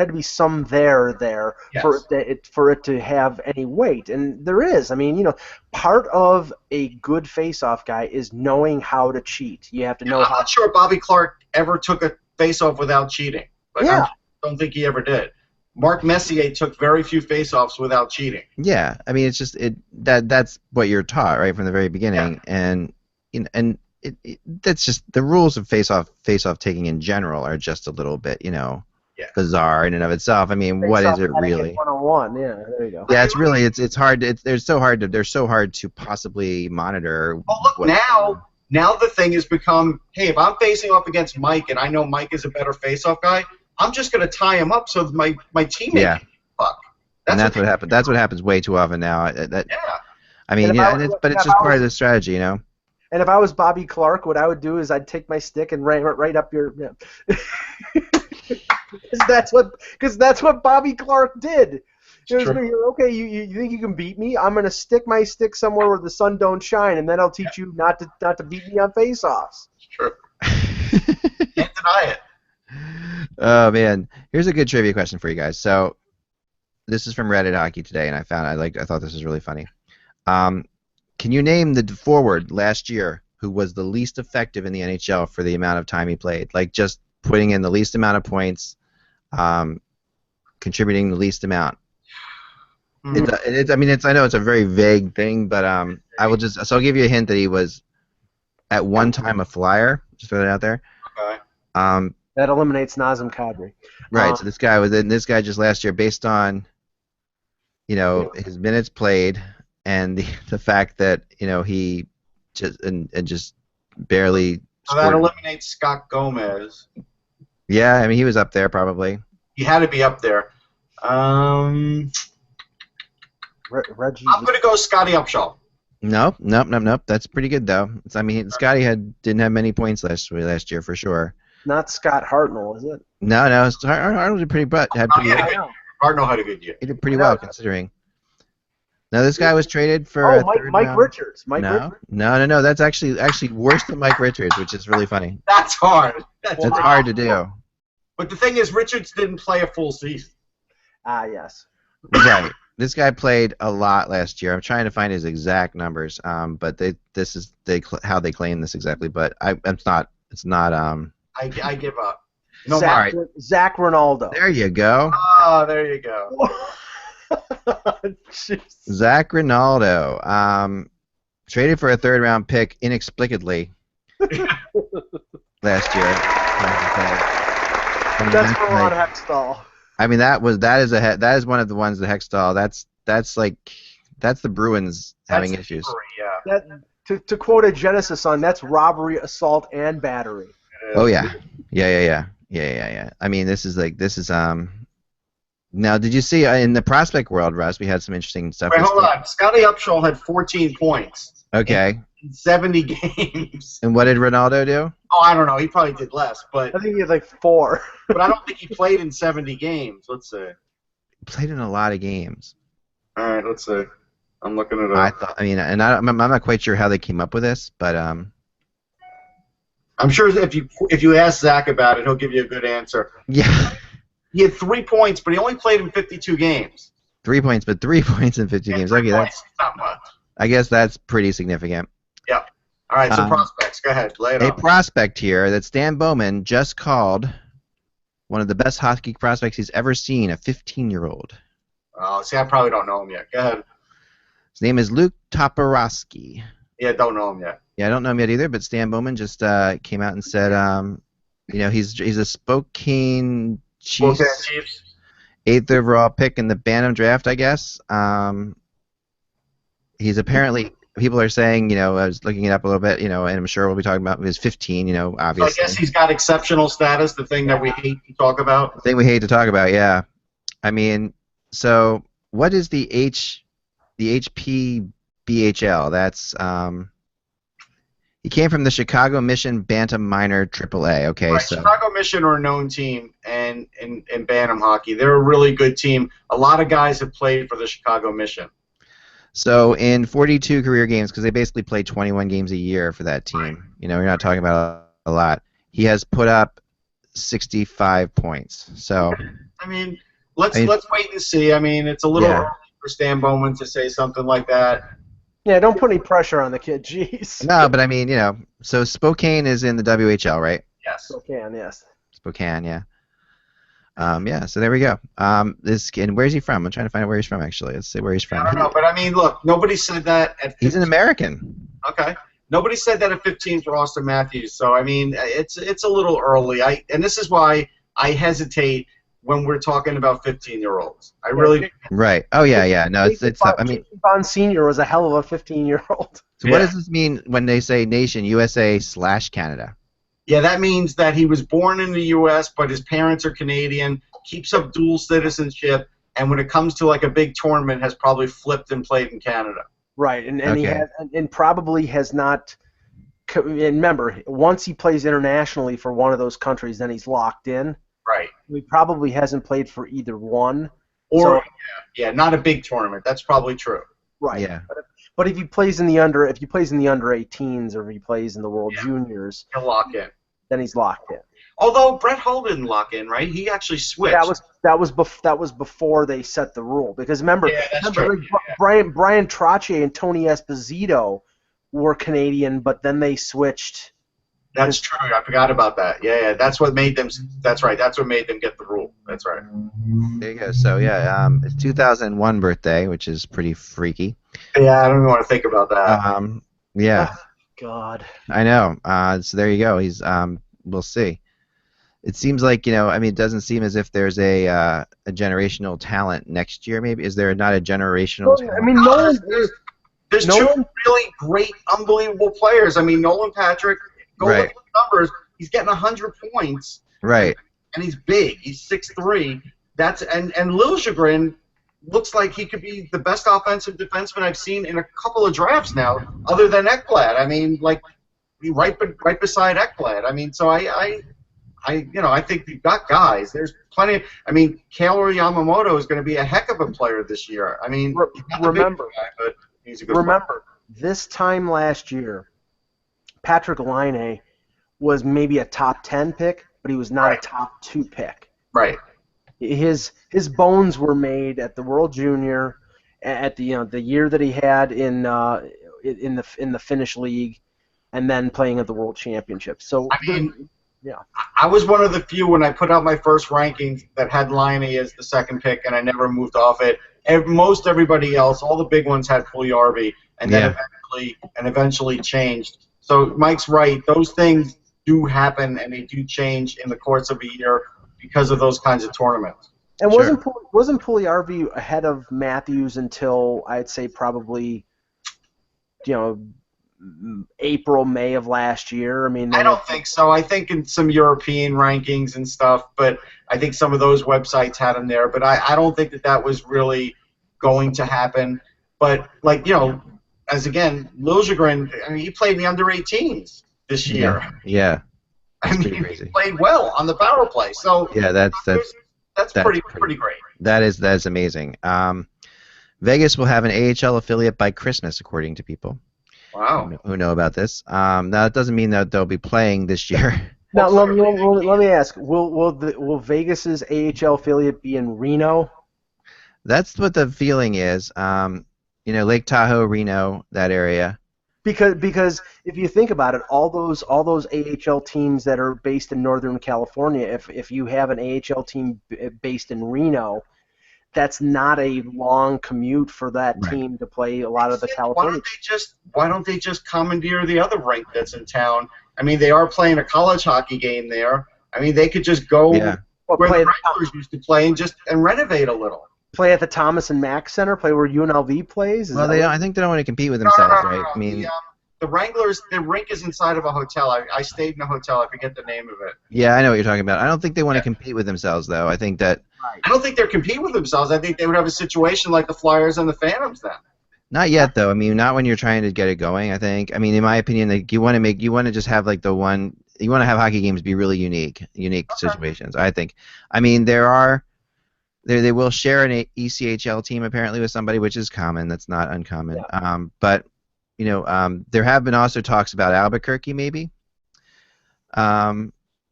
for it to have any weight, and there is. I mean, part of a good face-off guy is knowing how to cheat. You have to know. I'm not sure Bobby Clark ever took a face-off without cheating. I don't think he ever did. Mark Messier took very few face-offs without cheating. Yeah, I mean, it's just that's what you're taught right from the very beginning, and that's just the rules of face-off taking in general are just a little bit, bizarre in and of itself. I mean, what is it really? 101, yeah, there you go. Yeah, it's really it's hard. They're so hard to possibly monitor. Well, look now the thing has become, hey, if I'm facing off against Mike and I know Mike is a better face-off guy, I'm just going to tie him up so my teammate can fuck. That's what happens. That's what happens way too often now. I mean, but it's just part of the strategy, And if I was Bobby Clark, what I would do is I'd take my stick and right up your. Because that's what Bobby Clark did. Okay, you think you can beat me? I'm gonna stick my stick somewhere where the sun don't shine, and then I'll teach you not to beat me on face-offs. Sure. Can't deny it. Oh man, here's a good trivia question for you guys. So, this is from Reddit Hockey Today, and I thought this was really funny. Can you name the forward last year who was the least effective in the NHL for the amount of time he played? Like just putting in the least amount of points, contributing the least amount. I mean, I know it's a very vague thing, but I'll give you a hint that he was at one time a Flyer. Just throw that out there. Okay. That eliminates Nazem Kadri. Right. So this guy just last year, based on his minutes played and the fact that he just barely. So that eliminates Scott Gomez. Yeah, I mean he was up there probably. He had to be up there. Reggie. I'm going to go Scotty Upshaw. Nope. That's pretty good though. I mean, Scotty didn't have many points last year for sure. Not Scott Hartnell, is it? No. Hartnell did pretty well. Hartnell had a good year. He did pretty well considering. Now this guy was traded for. Mike Richards. No. That's actually worse than Mike Richards, which is really funny. That's hard. That's hard to do. But the thing is, Richards didn't play a full season. Yes. Right. This guy played a lot last year. I'm trying to find his exact numbers, but how they claim this exactly. But it's not. I give up. No, Zach Ronaldo. There you go. Oh, there you go. Zach Ronaldo, traded for a third-round pick inexplicably last year. That's for Ron Hextall. I mean that is one of the ones that Hextall. That's the Bruins having issues. Yeah. To quote a Genesis song, that's robbery, assault, and battery. Oh yeah. I mean this is. Now, did you see in the prospect world, Russ? We had some interesting stuff. Wait, hold on. Scotty Upshaw had 14 points. Okay. In 70 games. And what did Ronaldo do? Oh, I don't know. He probably did less, but I think he had like 4. But I don't think he played in 70 games. Let's see. He played in a lot of games. All right, let's see. I'm looking it up. I'm not quite sure how they came up with this, but I'm sure if you ask Zach about it, he'll give you a good answer. Yeah. He had 3 points, but he only played in 52 games. 3 points, but 3 points in 50 games. Okay, that's not much. I guess that's pretty significant. Yeah. All right, so prospects. Go ahead. Lay it on. A prospect here that Stan Bowman just called one of the best hockey prospects he's ever seen, a 15-year-old. Oh, see, I probably don't know him yet. Go ahead. His name is Luke Toporowski. Yeah, don't know him yet. Yeah, I don't know him yet either, but Stan Bowman just came out and said, he's a Spokane Chiefs 8th overall pick in the Bantam draft, I guess. He's apparently, people are saying, I was looking it up a little bit, and I'm sure we'll be talking about his 15, obviously. So I guess he's got exceptional status, the thing that we hate to talk about. The thing we hate to talk about, yeah. I mean, so what is the HPBHL? That's he came from the Chicago Mission Bantam Minor AAA. Okay, right, so Chicago Mission are a known team, and in Bantam hockey, they're a really good team. A lot of guys have played for the Chicago Mission. So in 42 career games, because they basically play 21 games a year for that team. Right. You're not talking about a lot. He has put up 65 points. So I mean, let's wait and see. I mean, it's a little early for Stan Bowman to say something like that. Yeah, don't put any pressure on the kid. Jeez. No, but I mean, so Spokane is in the WHL, right? Yes. Spokane, yes. Spokane, yeah. Yeah, so there we go. And where's he from? I'm trying to find out where he's from, actually. Let's see where he's from. I don't know, but I mean, look, nobody said that at 15. He's an American. Okay. Nobody said that at 15 for Austin Matthews. So, I mean, it's a little early. And this is why I hesitate when we're talking about 15-year-olds. I really... Right. Oh, yeah. No, it's tough. I mean... Bond Sr. was a hell of a 15-year-old. So what does this mean when they say nation, USA/Canada? Yeah, that means that he was born in the U.S., but his parents are Canadian, keeps up dual citizenship, and when it comes to like a big tournament, has probably flipped and played in Canada. Right, and he has, and probably has not. And remember, once he plays internationally for one of those countries, then he's locked in. Right. He probably hasn't played for either one. Or not a big tournament. That's probably true. Right. Yeah. But if he plays in the under 18s or if he plays in the World Juniors, he'll lock in. Then he's locked in. Although Brett Hull didn't lock in, right? He actually switched. That was before they set the rule. Because remember, true. Brian Trottier and Tony Esposito were Canadian, but then they switched That's true. I forgot about that. Yeah, that's what made them. That's right. That's what made them get the rule. That's right. There you go. So yeah, it's 2001 birthday, which is pretty freaky. Yeah, I don't even want to think about that. Yeah, Oh, God. I know. So there you go. He's we'll see. It seems like, I mean, it doesn't seem as if there's a generational talent next year. Maybe is there not a generational Well, I talent? mean, There's no two one. really great, unbelievable players. I mean, Nolan Patrick. Go look Right. at the numbers. He's getting 100 points. Right. And he's big. He's 6'3". And Liljegren looks like he could be the best offensive defenseman I've seen in a couple of drafts now, other than Ekblad. I mean, like right beside Ekblad. I mean, so I think we've got guys. There's plenty of. I mean, Kaylor Yamamoto is going to be a heck of a player this year. I mean, he's not the big guy, but he's a good player. This time last year, Patrick Laine was maybe a top 10 pick, but he was not a top 2 pick. Right. His bones were made at the World Junior, at the year that he had in the Finnish league, and then playing at the World Championship. So I mean, yeah. I was one of the few when I put out my first rankings that had Laine as the second pick, and I never moved off it. Most everybody else, all the big ones had Puljujarvi, and then eventually changed. So Mike's right; those things do happen, and they do change in the course of a year because of those kinds of tournaments. And wasn't Puljujarvi ahead of Matthews until I'd say probably, April, May of last year? I mean, I don't think so. I think in some European rankings and stuff, but I think some of those websites had him there. But I don't think that was really going to happen. But, as again, Liljegren, I mean, he played in the under-18s this year. Yeah. I mean, he played well on the power play. So yeah, that's pretty great. That is amazing. Vegas will have an AHL affiliate by Christmas, according to people. Wow. Who know about this? Now it doesn't mean that they'll be playing this year. Now let me ask: Will Vegas's AHL affiliate be in Reno? That's what the feeling is. Lake Tahoe, Reno, that area. Because if you think about it, all those AHL teams that are based in Northern California, if you have an AHL team based in Reno, that's not a long commute for that team to play a lot of the California. Why don't they just commandeer the other rink that's in town? I mean, they are playing a college hockey game there. I mean, they could just go where the Wranglers used to play and renovate a little. Play at the Thomas and Mack Center. Play where UNLV plays. I think they don't want to compete with themselves, right? No. I mean, the Wranglers, their rink is inside of a hotel. I stayed in a hotel. I forget the name of it. Yeah, I know what you're talking about. I don't think they want to compete with themselves, though. I think that. I don't think they're competing with themselves. I think they would have a situation like the Flyers and the Phantoms then. Not yet, though. I mean, not when you're trying to get it going. I think. I mean, in my opinion, like you want to just have like the one. You want to have hockey games be really unique situations. I think. I mean, they will share an ECHL team apparently with somebody, which is common. That's not uncommon. Yeah. But there have been also talks about Albuquerque maybe.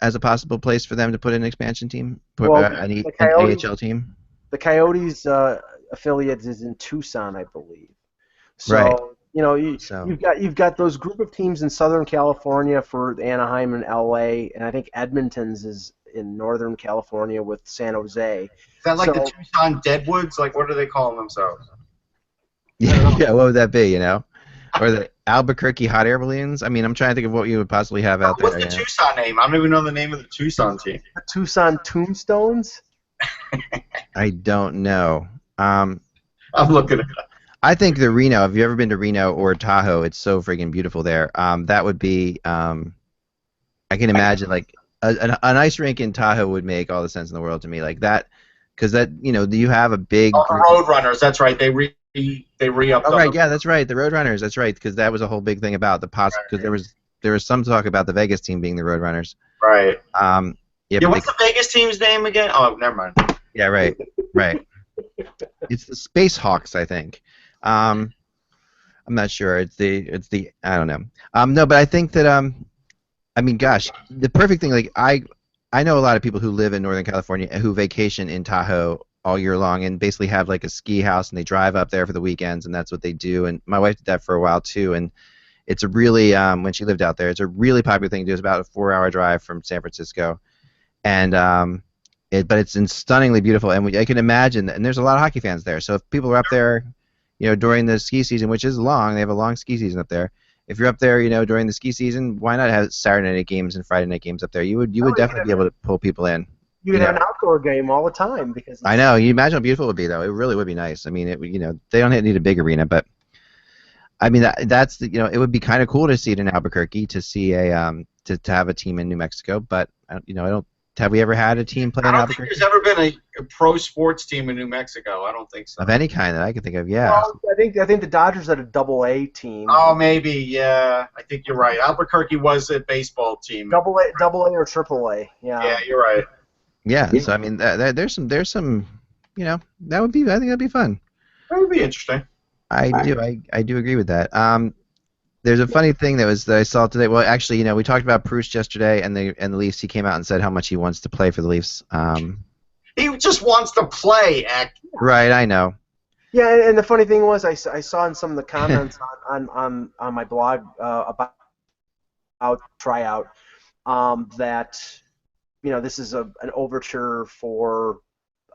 As a possible place for them to put an expansion team, an AHL team. The Coyotes affiliate is in Tucson, I believe. So, right. You've got those group of teams in Southern California for Anaheim and LA, and I think Edmonton's is in Northern California with San Jose. Is that like the Tucson Deadwoods? Like, what do they call themselves? Yeah, what would that be? Or the Albuquerque hot air balloons? I mean, I'm trying to think of what you would possibly have out there. What's the Tucson name? I don't even know the name of the Tucson team. The Tucson Tombstones? I don't know. I'm looking it up. I think the Reno, if you've ever been to Reno or Tahoe, it's so friggin' beautiful there. That would be, I can imagine, like, an ice rink in Tahoe would make all the sense in the world to me. Like that, because you have a big... Oh, the Roadrunners, that's right. They re-upped. Oh, right, yeah, that's right. The Roadrunners, that's right, because that was a whole big thing about the because there was some talk about the Vegas team being the Roadrunners. Right. Yeah, what's the Vegas team's name again? Oh, never mind. Yeah, right. It's the Space Hawks, I think. I'm not sure. It's the I don't know. No, but I think that I mean, gosh, the perfect thing. Like I know a lot of people who live in Northern California who vacation in Tahoe all year long and basically have like a ski house and they drive up there for the weekends and that's what they do. And my wife did that for a while too. And it's a really when she lived out there, it's a really popular thing to do. It's about a 4-hour drive from San Francisco, and but it's stunningly beautiful. And I can imagine, and there's a lot of hockey fans there. So if people are up there, during the ski season, which is long, they have a long ski season up there. If you're up there, during the ski season, why not have Saturday night games and Friday night games up there? You would definitely be able to pull people in. You could have an outdoor game all the time because I know. You imagine how beautiful it would be, though. It really would be nice. I mean, they don't need a big arena, but I mean that's it would be kind of cool to see it in Albuquerque, to see to have a team in New Mexico. But I don't. Have we ever had a team play in Albuquerque? I don't think there's ever been a pro sports team in New Mexico. I don't think so. Of any kind that I can think of, yeah. Well, I think the Dodgers had a AA team. Oh, maybe, yeah. I think you're right. Albuquerque was a baseball team. AA or AAA, yeah. Yeah, you're right. Yeah, so I mean, there's some, that would be, I think that'd be fun. That would be interesting. I do agree with that. There's a funny thing that I saw today. Well, actually, we talked about Proust yesterday, and the Leafs. He came out and said how much he wants to play for the Leafs. He just wants to play. Right, I know. Yeah, and the funny thing was, I saw in some of the comments on my blog about tryout that this is an overture for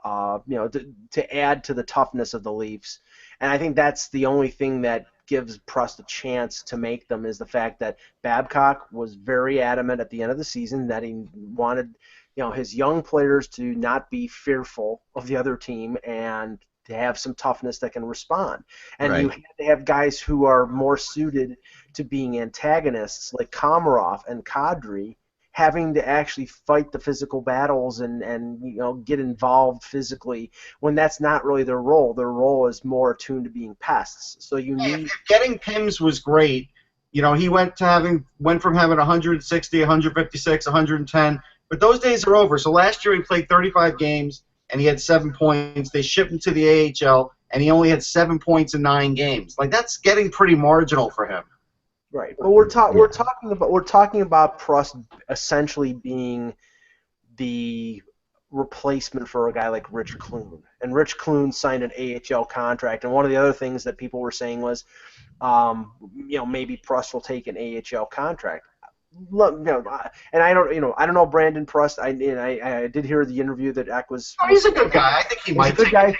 to add to the toughness of the Leafs, and I think that's the only thing that gives Prust a chance to make them, is the fact that Babcock was very adamant at the end of the season that he wanted his young players to not be fearful of the other team and to have some toughness that can respond. And you have to have guys who are more suited to being antagonists, like Komarov and Kadri, having to actually fight the physical battles and get involved physically when that's not really their role. Their role is more attuned to being pests. So if getting Pims was great. He went from having 160, 156, 110, but those days are over. So last year he played 35 games and he had 7 points. They shipped him to the AHL and he only had 7 points in 9 games. Like, that's getting pretty marginal for him. Right, but we're talking about Prust essentially being the replacement for a guy like Rich Clune, and Rich Clune signed an AHL contract. And one of the other things that people were saying was, maybe Prust will take an AHL contract. Look, and I don't know Brandon Prust. I did hear the interview that Eck was. Oh, he's a good guy. I think he might. He's a good guy.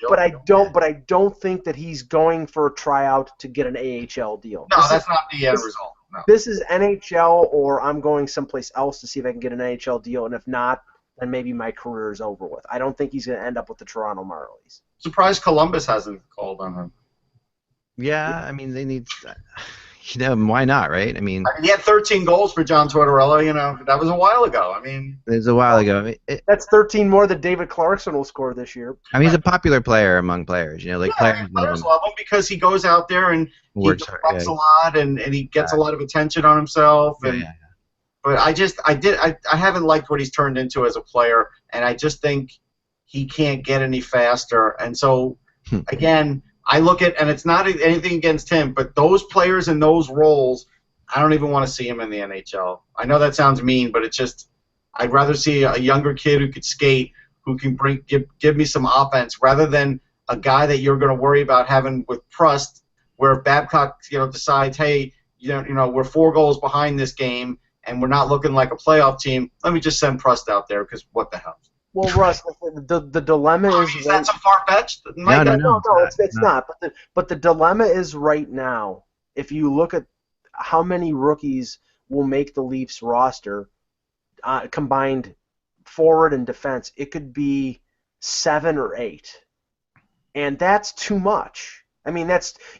But I don't think that he's going for a tryout to get an AHL deal. No, that's not the end result. No. This is NHL, or I'm going someplace else to see if I can get an NHL deal, and if not, then maybe my career is over with. I don't think he's going to end up with the Toronto Marlies. Surprised Columbus hasn't called on him. Yeah, I mean, they need. Why not, right? I mean, he had 13 goals for John Tortorella. That was a while ago. I mean, it was a while ago. I mean, that's 13 more than David Clarkson will score this year. I mean, he's a popular player among players. Players love him because he goes out there and he deflects a lot and he gets a lot of attention on himself. But I haven't liked what he's turned into as a player, and I just think he can't get any faster. And so, again, I look at, and it's not anything against him, but those players in those roles, I don't even want to see him in the NHL. I know that sounds mean, but it's just, I'd rather see a younger kid who could skate, who can give me some offense, rather than a guy that you're going to worry about having with Prust, where if Babcock decides, hey, we're 4 goals behind this game, and we're not looking like a playoff team, let me just send Prust out there, because what the hell. Well, Russ, the dilemma is... Is that so far-fetched? No, it's not. But the dilemma is right now, if you look at how many rookies will make the Leafs roster, combined forward and defense, it could be 7 or 8. And that's too much. I mean,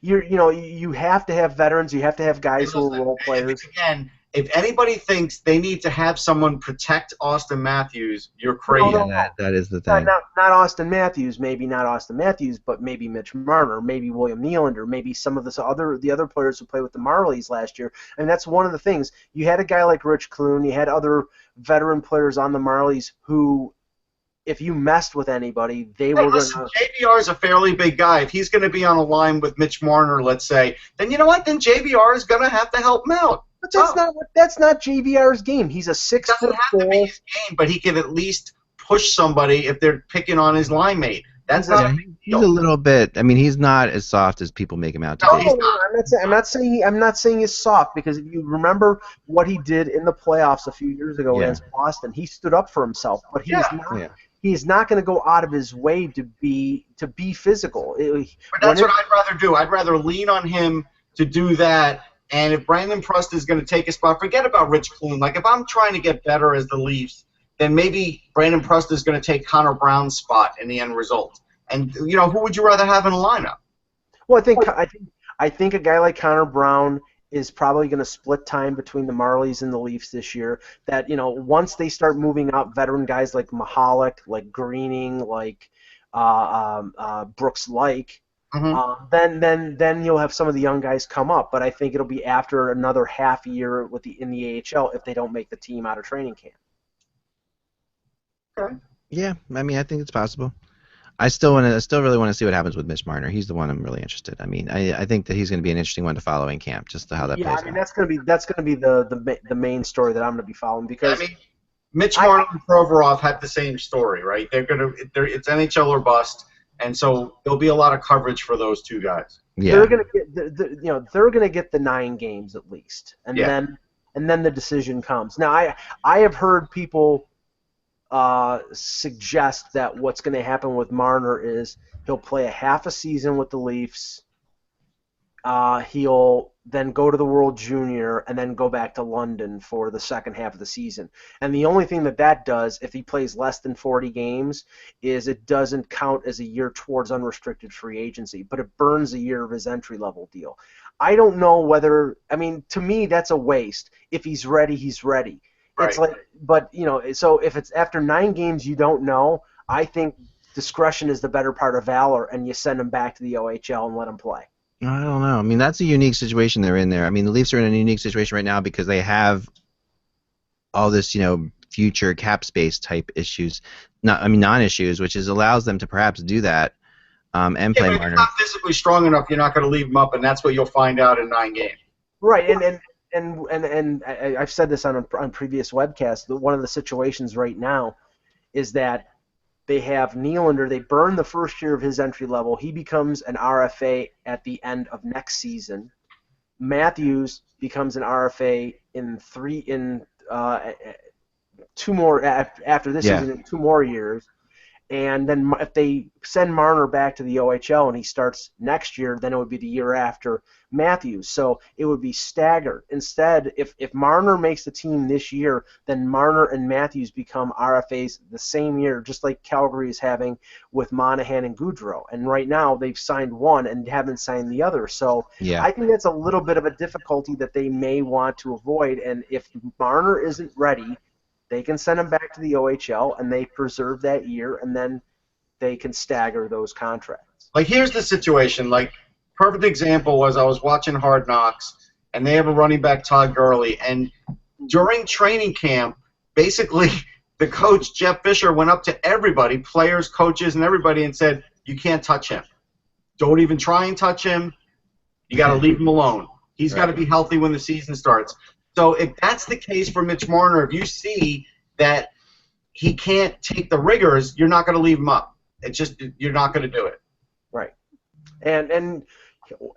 you have to have veterans, you have to have guys who are role players. Again, if anybody thinks they need to have someone protect Austin Matthews, you're crazy. No. That is the thing. Not Austin Matthews, maybe not Austin Matthews, but maybe Mitch Marner, maybe William Nylander, maybe some of the other players who played with the Marlies last year. And that's one of the things. You had a guy like Rich Clune, you had other veteran players on the Marlies who, if you messed with anybody, they were going to... JVR is a fairly big guy. If he's going to be on a line with Mitch Marner, let's say, then you know what? Then JVR is going to have to help him out. But that's not JVR's game. He's a 6'4". Doesn't have to be his game, but he can at least push somebody if they're picking on his line mate. That's not Yeah, a big he's a deal. little bit. I mean, he's not as soft as people make him out to No, be. he's No, I'm not saying he's soft, because if you remember what he did in the playoffs a few years ago Yeah. against Boston, he stood up for himself, but Yeah. he's not going to go out of his way to be physical. But that's what I'd rather do. I'd rather lean on him to do that. And if Brandon Prust is going to take a spot, forget about Rich Clune. Like, if I'm trying to get better as the Leafs, then maybe Brandon Prust is going to take Connor Brown's spot in the end result. And, you know, who would you rather have in a lineup? Well, I think a guy like Connor Brown is probably going to split time between the Marlies and the Leafs this year. That, you know, once they start moving out veteran guys like Mahalik, like Greening, like Brooks Lake, then you'll have some of the young guys come up. But I think it'll be after another half year in the AHL if they don't make the team out of training camp. Okay. Yeah, I mean, I think it's possible. I still really want to see what happens with Mitch Marner. He's the one I'm really interested. I mean, I think that he's going to be an interesting one to follow in camp, just to how that plays I mean, out. that's going to be the main story that I'm going to be following, because I mean, Mitch Marner and Provorov had the same story, right? It's NHL or bust, and so there'll be a lot of coverage for those two guys. Yeah. they're going to get they're going to get the 9 games at least, and Yeah. then the decision comes. Now I have heard people suggest that what's going to happen with Marner is he'll play a half a season with the Leafs. He'll then go to the World Junior and then go back to London for the second half of the season. And the only thing that does, if he plays less than 40 games, is it doesn't count as a year towards unrestricted free agency, but it burns a year of his entry-level deal. I don't know whether – I mean, to me, that's a waste. If he's ready, he's ready. Right. It's like – but, you know, so if it's after 9 games you don't know, I think discretion is the better part of valor, and you send him back to the OHL and let him play. I don't know. I mean, that's a unique situation they're in there. I mean, the Leafs are in a unique situation right now because they have all this, you know, future cap space type issues, non-issues, which allows them to perhaps do that and play But if Marner. you're not physically strong enough, you're not going to leave him up, and that's what you'll find out in 9 games. Right, and I've said this on previous webcasts. One of the situations right now is that they have Nylander. They burn the first year of his entry level. He becomes an RFA at the end of next season. Matthews becomes an RFA in 2 more after this season, in 2 more years. And then if they send Marner back to the OHL and he starts next year, then it would be the year after Matthews. So it would be staggered. Instead, if Marner makes the team this year, then Marner and Matthews become RFAs the same year, just like Calgary is having with Monahan and Goudreau. And right now they've signed one and haven't signed the other. So I think that's a little bit of a difficulty that they may want to avoid. And if Marner isn't ready, they can send him back to the OHL, and they preserve that year, and then they can stagger those contracts. Like, here's the situation. Like, perfect example was I was watching Hard Knocks, and they have a running back, Todd Gurley, and during training camp, basically the coach, Jeff Fisher, went up to everybody, players, coaches, and everybody, and said, you can't touch him. Don't even try and touch him. You got to leave him alone. He's got to be healthy when the season starts. So if that's the case for Mitch Marner, if you see that he can't take the rigors, you're not going to leave him up. It's just you're not going to do it. Right. And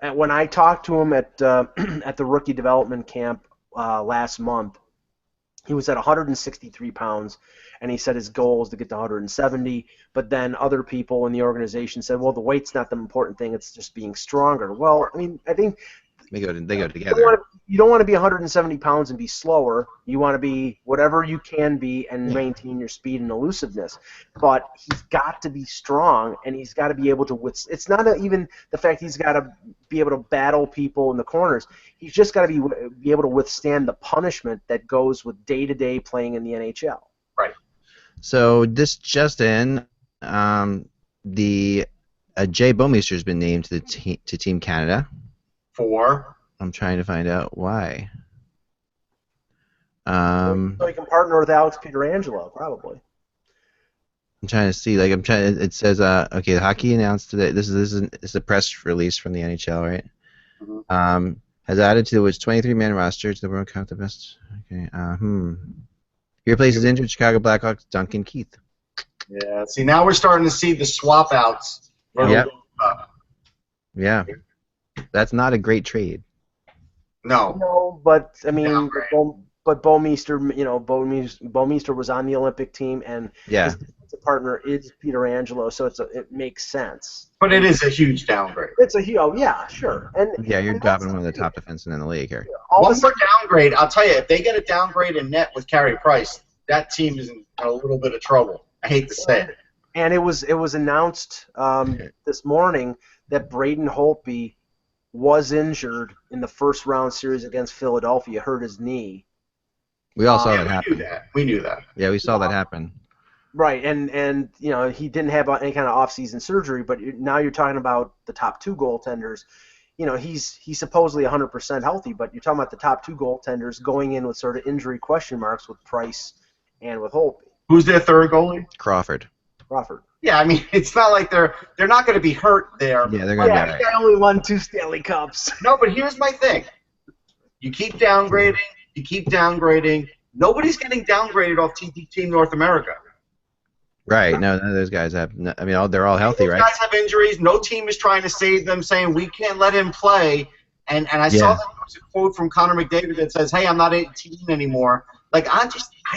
when I talked to him at the rookie development camp last month, he was at 163 pounds, and he said his goal is to get to 170. But then other people in the organization said, well, the weight's not the important thing; it's just being stronger. Well, I mean, I think they go together. You don't want to be 170 pounds and be slower. You want to be whatever you can be and maintain your speed and elusiveness. But he's got to be strong, and he's got to be able to it's not even the fact he's got to be able to battle people in the corners. He's just got to be able to withstand the punishment that goes with day-to-day playing in the NHL. Right. So this just in, the Jay Bouwmeester has been named to Team Canada. For? I'm trying to find out why. So he can partner with Alex Pietrangelo, probably. I'm trying to see. It says, okay, hockey announced today. This is a press release from the NHL, right? Mm-hmm. Has added to its 23-man roster to the World Cup the best. Okay. He replaces injured Chicago Blackhawks Duncan Keith. Yeah. See, now we're starting to see the swap outs. Yep. Yeah. That's not a great trade. No. No, but I mean, Downgrade. but Bouwmeester, Bouwmeester was on the Olympic team, and Yeah. his defensive partner is Peter Angelo, so it makes sense. But it is a huge downgrade. It's yeah, sure, and Yeah, you're and dropping that's one of the the top thing. defensemen in the league here. All of One a more sudden, downgrade. I'll tell you, if they get a downgrade in net with Carey Price, that team is in a little bit of trouble. I hate to say it. and it was announced this morning that Braden Holtby was injured in the first round series against Philadelphia, hurt his knee. We all saw Yeah, that we happen. knew that. We knew that. Yeah, we saw that happen. Right, and he didn't have any kind of off-season surgery, but now you're talking about the top two goaltenders. He's supposedly 100% healthy, but you're talking about the top two goaltenders going in with sort of injury question marks with Price and with Holtby. Who's their third goalie? Crawford. Crawford. Yeah, I mean, it's not like they're not going to be hurt there. Yeah, they're going to be all Yeah, right. he only won 2 Stanley Cups. No, but here's my thing. You keep downgrading. You keep downgrading. Nobody's getting downgraded off Team North America. Right. No, none of those guys have. I mean, they're all healthy, Those right? guys have injuries. No team is trying to save them, saying we can't let him play. And I saw Yeah. that there was a quote from Connor McDavid that says, "Hey, I'm not 18 anymore." Like I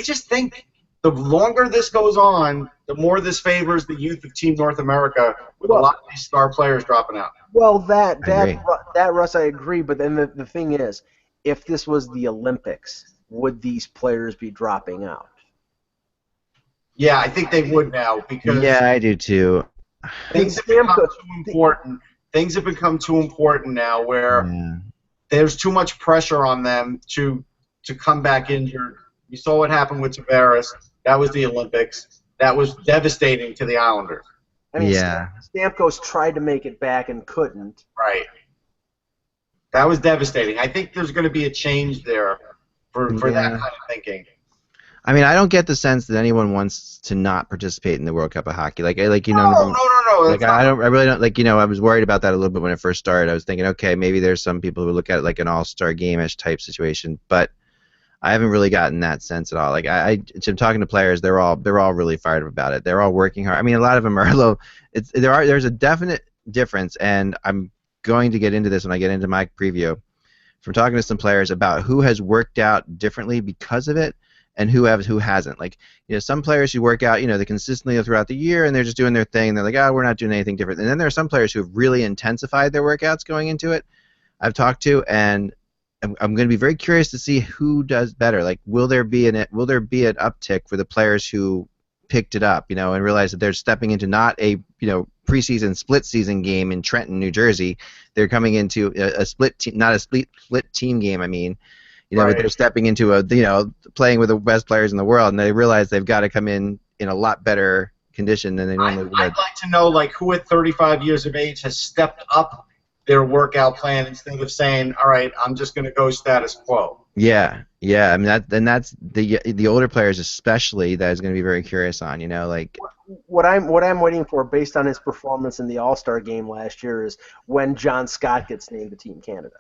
just think the longer this goes on, the more this favors the youth of Team North America, with a lot of these star players dropping out. Well, I agree. that Russ, I agree. But then the thing is, if this was the Olympics, would these players be dropping out? Yeah, I think they would now because Yeah, I do too. things have become too important. Things have become too important now where Yeah. there's too much pressure on them to come back injured. You saw what happened with Tavares. That was the Olympics. That was devastating to the Islanders. I mean, Yeah. Stamkos tried to make it back and couldn't. Right. That was devastating. I think there's going to be a change there for that Yeah. kind of thinking. I mean, I don't get the sense that anyone wants to not participate in the World Cup of hockey. Like No. Like That's not- I really don't like. I was worried about that a little bit when it first started. I was thinking, okay, maybe there's some people who look at it like an all-star game-ish type situation, but I haven't really gotten that sense at all. Like I'm talking to players, they're all really fired up about it. They're all working hard. I mean, a lot of them are low. There's a definite difference, and I'm going to get into this when I get into my preview. From talking to some players about who has worked out differently because of it, and who hasn't. Like, some players who work out, they consistently throughout the year, and they're just doing their thing, and they're like, oh, we're not doing anything different. And then there are some players who have really intensified their workouts going into it. I've talked to, and I'm going to be very curious to see who does better. Like, will there be an uptick for the players who picked it up, and realize that they're stepping into not a preseason split season game in Trenton, New Jersey. They're coming into a split team, not a split team game. I mean. Right. They're stepping into playing with the best players in the world, and they realize they've got to come in a lot better condition than they normally would. I'd like to know, who at 35 years of age has stepped up their workout plan instead of saying, all right, I'm just going to go status quo. Yeah. I mean, that's the older players especially that is going to be very curious on, What I'm waiting for, based on his performance in the All-Star game last year, is when John Scott gets named to Team Canada.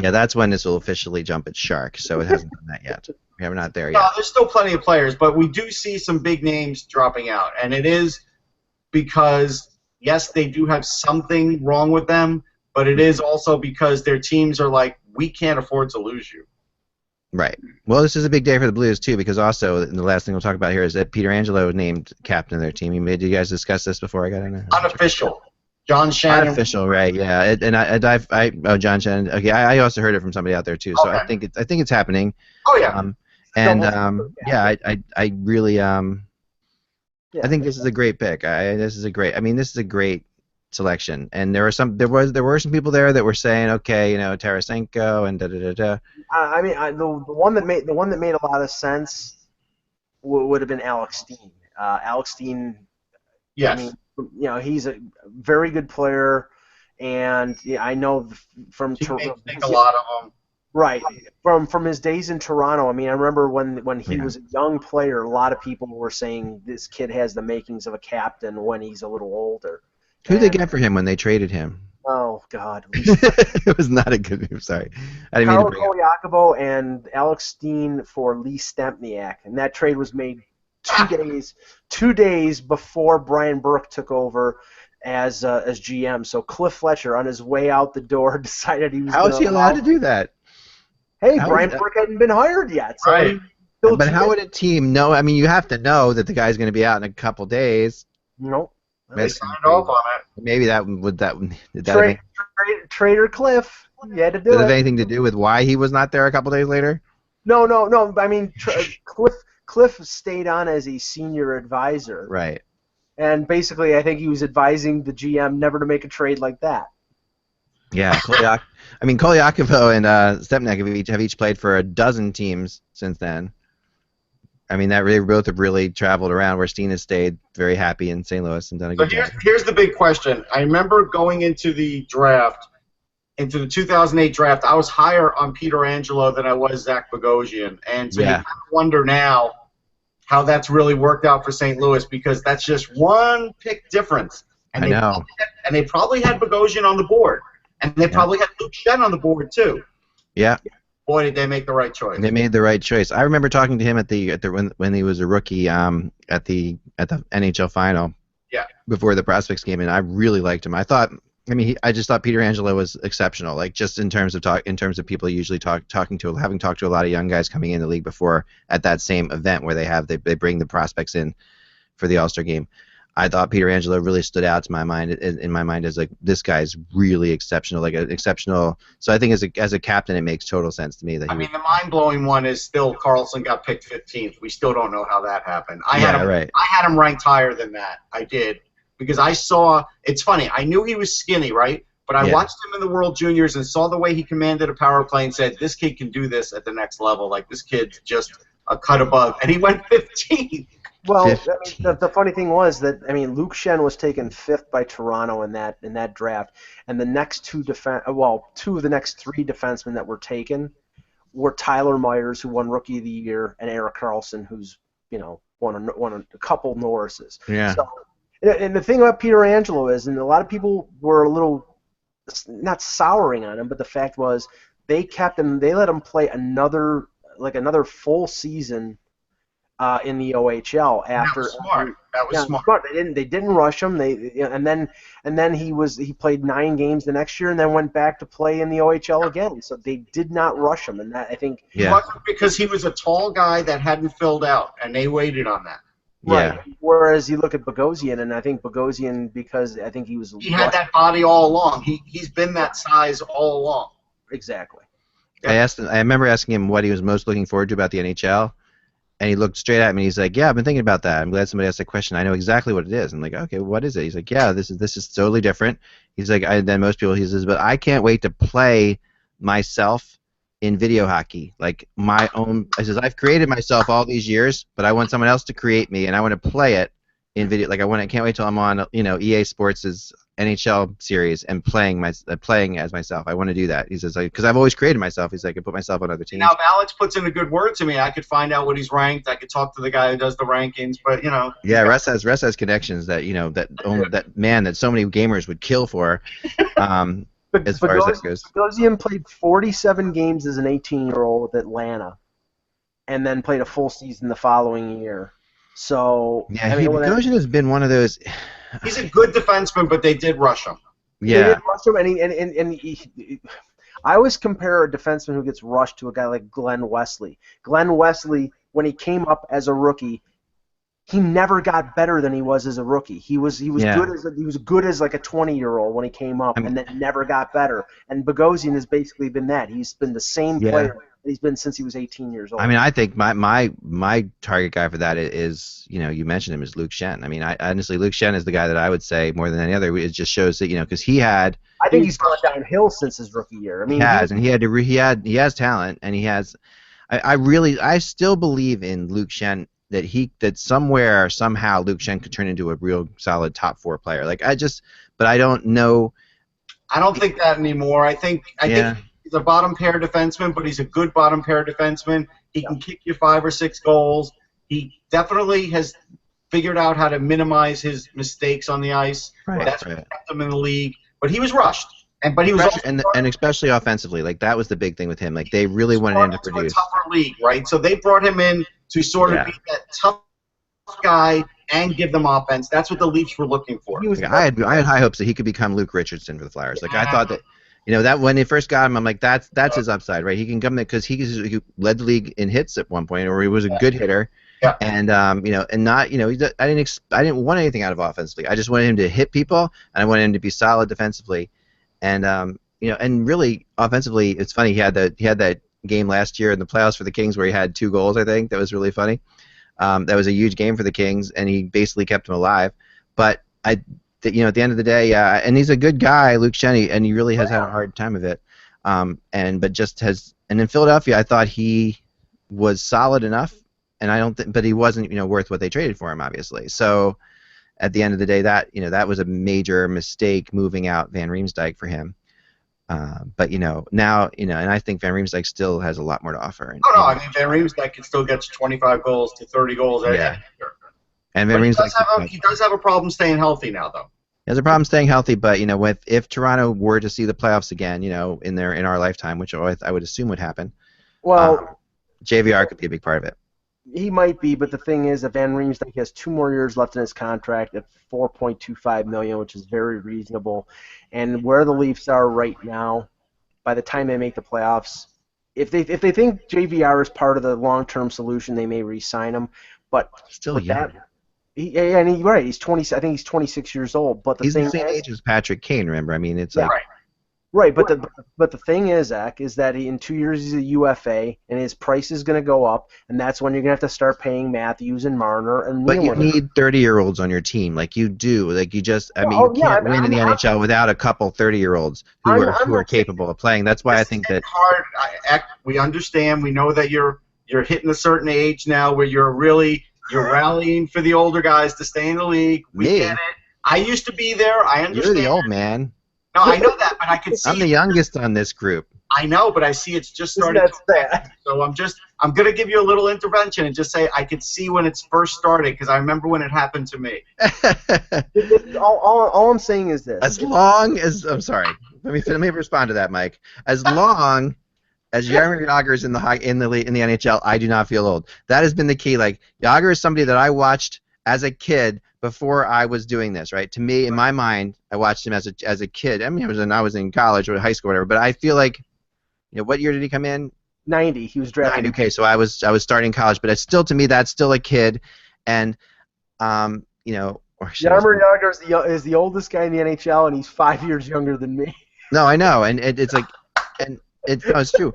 Yeah, that's when this will officially jump its shark, so it hasn't done that yet. We're not there No, yet. there's still plenty of players, but we do see some big names dropping out. And it is because, yes, they do have something wrong with them, but it is also because their teams are like, we can't afford to lose you. Right. Well, this is a big day for the Blues, too, because also, the last thing we'll talk about here is that Peter Angelo was named captain of their team. Did you guys discuss this before I got in there? Unofficial. John Shannon. Unofficial, right? Yeah, John Shannon. Okay, I also heard it from somebody out there too. So Okay. I think it's happening. Oh, yeah. I really Yeah. I think this is a great pick. This is a great selection. And there were some people there that were saying, okay, Tarasenko and da da da da. I mean, the one that made a lot of sense would have been Alex Steen. Alex Steen. Yes. I mean, he's a very good player, and I know from Teammates think a lot of them. right from his days in Toronto. I mean, I remember when he was a young player, a lot of people were saying this kid has the makings of a captain when he's a little older. Who did they get for him when they traded him? Oh God, It was not a good move. Sorry, I didn't mean to Carl bring it up. Koliakovo and Alex Steen for Lee Stempniak, and that trade was made two days before Brian Burke took over as GM. So Cliff Fletcher, on his way out the door, decided he was How going is he allowed to do that? Hey, How Brian is that? Burke hadn't been hired yet, so Right. But how would a team know? I mean, you have to know that the guy's going to be out in a couple days. No. They signed off on it. Maybe did that Trader Cliff. You had to do have it. anything to do with why he was not there a couple days later? No. I mean, Cliff stayed on as a senior advisor. Right. And basically, I think he was advising the GM never to make a trade like that. Yeah, Kolyakovo and Stepniak have each played for a dozen teams since then. I mean, they both have really traveled around, where Steen has stayed very happy in St. Louis and done a good job. Here's the big question. I remember going into the draft, into the 2008 draft, I was higher on Peter Angelo than I was Zach Bogosian. And so you kind of wonder now how that's really worked out for St. Louis, because that's just one pick difference. And I know. They probably had Bogosian on the board. And they probably had Luke Shen on the board, too. Yeah. Boy, did they make the right choice. They made the right choice. I remember talking to him when he was a rookie at the NHL final. Yeah. Before the prospects came in, I really liked him. I just thought Peter Angelo was exceptional. Like, just in terms of people usually having talked to a lot of young guys coming in the league before at that same event where they bring the prospects in for the All-Star game. I thought Peter Angelo really stood out to my mind in my mind as like, this guy's really exceptional, So I think as a captain, it makes total sense to me that. The mind-blowing one is still Carlson got picked 15th. We still don't know how that happened. I had him ranked higher than that. I did, because I saw. It's funny. I knew he was skinny, right? But I watched him in the World Juniors and saw the way he commanded a power play and said, "This kid can do this at the next level. Like, this kid's just a cut above." And he went 15th. Well, the funny thing was that Luke Shen was taken 5th by Toronto in that draft, and the next two of the next 3 defensemen that were taken were Tyler Myers, who won Rookie of the Year, and Erik Karlsson, who's won a couple Norrises. Yeah. So, and the thing about Peter Angelo is, and a lot of people were a little not souring on him, but the fact was they kept him. They let him play another full season. In the OHL after that was smart. They didn't rush him. And then he played 9 games the next year and then went back to play in the OHL again. So they did not rush him, and that I think because he was a tall guy that hadn't filled out, and they waited on that. Right. Yeah. Whereas you look at Bogosian, and I think Bogosian, because I think he had that body all along. He's been that size all along. Exactly. I remember asking him what he was most looking forward to about the NHL. And he looked straight at me. He's like, "Yeah, I've been thinking about that. I'm glad somebody asked that question. I know exactly what it is." I'm like, "Okay, what is it?" He's like, "Yeah, this is totally different." He's like, "Than most people." He says, "But I can't wait to play myself in video hockey, like my own." I says, "I've created myself all these years, but I want someone else to create me, and I want to play it in video. Like I can't wait till I'm on, EA Sports' NHL series and playing as myself. I want to do that." He says, "Because I've always created myself." He's like, "I put myself on other teams." Now, if Alex puts in a good word to me, I could find out what he's ranked. I could talk to the guy who does the rankings, but Yeah, Russ has connections that that so many gamers would kill for. As far as that goes, Bogosian played 47 games as an 18-year-old with Atlanta, and then played a full season the following year. So yeah, Bogosian has been one of those. He's a good defenseman, but they did rush him. Yeah. They did rush him, and I always compare a defenseman who gets rushed to a guy like Glenn Wesley. Glenn Wesley, when he came up as a rookie, he never got better than he was as a rookie. He was good as like a 20-year-old when he came up, and then never got better. And Bogosian has basically been that. He's been the same player that he's been since he was 18 years old. I think my target guy for that is, you mentioned him, is Luke Shen. Honestly, Luke Shen is the guy that I would say more than any other. It just shows that, because he had. I think he's gone downhill since his rookie year. He has talent, and he has. I still believe in Luke Shen. That somehow Luke Shen could turn into a real solid top 4 player. But I don't know. I don't think that anymore. I think he's a bottom pair defenseman, but he's a good bottom pair defenseman. He can kick you 5 or 6 goals. He definitely has figured out how to minimize his mistakes on the ice. Right. That's what kept him in the league. But he was rushed. But he was also and especially offensively, that was the big thing with him. They really wanted him to produce. A tougher league, right? So they brought him in to sort of be that tough guy and give them offense. That's what the Leafs were looking for. I had high hopes that he could become Luke Richardson for the Flyers. Like I thought that, that when they first got him, I'm like, that's his upside, right? He can come in because he led the league in hits at one point, or he was a good hitter. Yeah. And and not, I didn't want anything out of offensively. I just wanted him to hit people, and I wanted him to be solid defensively, and and really offensively, it's funny. He had that game last year in the playoffs for the Kings where he had 2 goals. I think that was really funny. That was a huge game for the Kings, and he basically kept them alive. But at the end of the day, and he's a good guy, Luke Shenny, and he really has had a hard time of it. And in Philadelphia, I thought he was solid enough. And but he wasn't, worth what they traded for him, obviously. So, at the end of the day, that was a major mistake moving out Van Riemsdyk for him. But now, and I think Van Riemsdyk still has a lot more to offer. I mean Van Riemsdyk can still get 25 goals to 30 goals. Yeah. And Van Riemsdyk, he does have a problem staying healthy now, though. He has a problem staying healthy, but if Toronto were to see the playoffs again, in our lifetime, which I would assume would happen, well, JVR could be a big part of it. He might be, but the thing is that Van Riemsdyk has 2 more years left in his contract at $4.25 million, which is very reasonable. And where the Leafs are right now, by the time they make the playoffs, if they think JVR is part of the long-term solution, they may re-sign him. But still young. He's right. He's 20. I think he's 26 years old. But he's the same age as Patrick Kane. Remember, I mean, it's like. Right, but the thing is, Zach, is that in 2 years he's a UFA, and his price is going to go up, and that's when you're going to have to start paying Matthews and Marner and. But you need 30-year-olds on your team, like you do. Like you just, you can't win in the NHL without a couple 30-year-olds who are capable of playing. That's why I think that. Hard. We understand. We know that you're hitting a certain age now where you're rallying for the older guys to stay in the league. We get it. I used to be there. I understand. You're the old man. No, I know that, but I can see. I'm the youngest on this group. I know, but I see it's just starting. So I'm going to give you a little intervention and just say I could see when it's first started because I remember when it happened to me. all I'm saying is this. As long as I'm sorry, let me respond to that, Mike. As long as Jaromir Jagr is in the NHL, I do not feel old. That has been the key. Like Jagr is somebody that I watched as a kid. Before I was doing this, right? To me, in my mind, I watched him as a kid. I mean, I was in college or high school or whatever. But I feel like, what year did he come in? 90. He was drafted. 90. Okay, so I was starting college, but it's still, to me, that's still a kid, and Jaromir Jagr is the oldest guy in the NHL, and he's 5 years younger than me. No, I know, and it's like, and it's true,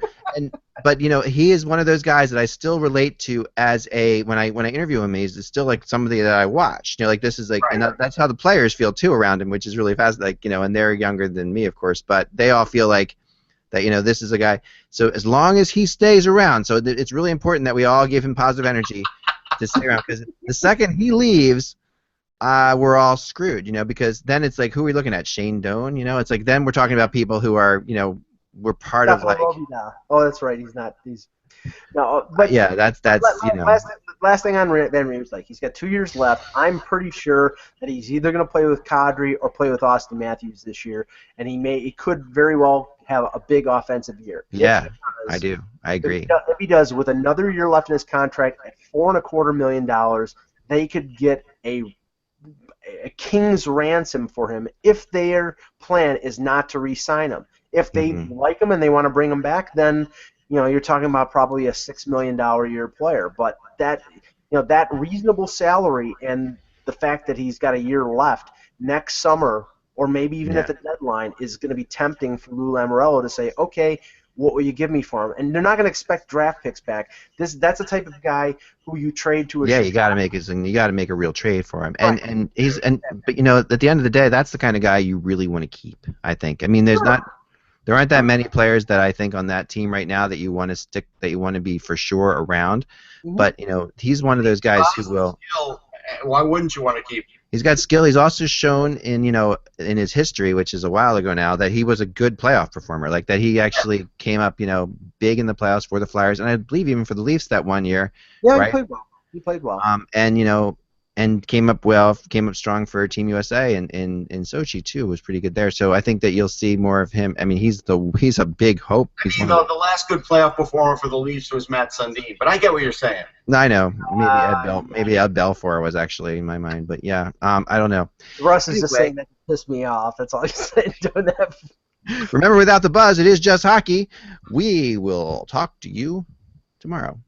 but he is one of those guys that I still relate to as when I interview him, he's still like somebody that I watch. Like this is like, and that's how the players feel too around him, which is really fast. Like and they're younger than me, of course, but they all feel like that. This is a guy. So as long as he stays around, so it's really important that we all give him positive energy to stay around, because the second he leaves, we're all screwed. Because then it's like, who are we looking at? Shane Doan. It's like then we're talking about people who are we're part of like. Oh, that's right. He's not. He's no. But yeah, that's Last thing on Van Riemsdyk, he's got 2 years left. I'm pretty sure that he's either going to play with Kadri or play with Austin Matthews this year, and he could very well have a big offensive year. Yeah, I do. I agree. If he does, with another year left in his contract at $4.25 million, they could get a king's ransom for him if their plan is not to re-sign him. If they like him and they want to bring him back, then you're talking about probably a $6 million a year player. But that reasonable salary and the fact that he's got a year left next summer, or maybe even at the deadline, is going to be tempting for Lou Lamoriello to say, okay, what will you give me for him? And they're not going to expect draft picks back. That's the type of guy who you trade to. You got to make a real trade for him. But at the end of the day, that's the kind of guy you really want to keep. I think. I mean, there aren't that many players that I think on that team right now that you want to be for sure around. But he's one of those guys who will. Why wouldn't you want to keep him? He's got skill. He's also shown in his history, which is a while ago now, that he was a good playoff performer. Like that he actually came up big in the playoffs for the Flyers, and I believe even for the Leafs that one year. Yeah, right? he played well. He played well. And and came up strong for Team USA, and in Sochi too was pretty good there. So I think that you'll see more of him. I mean, he's a big hope. The last good playoff performer for the Leafs was Matt Sundin, but I get what you're saying. I know. Maybe Ed Belfour was actually in my mind, but yeah, I don't know. Russ is just saying that to piss me off. That's all he's saying. Doing that. Remember, without the buzz, it is just hockey. We will talk to you tomorrow.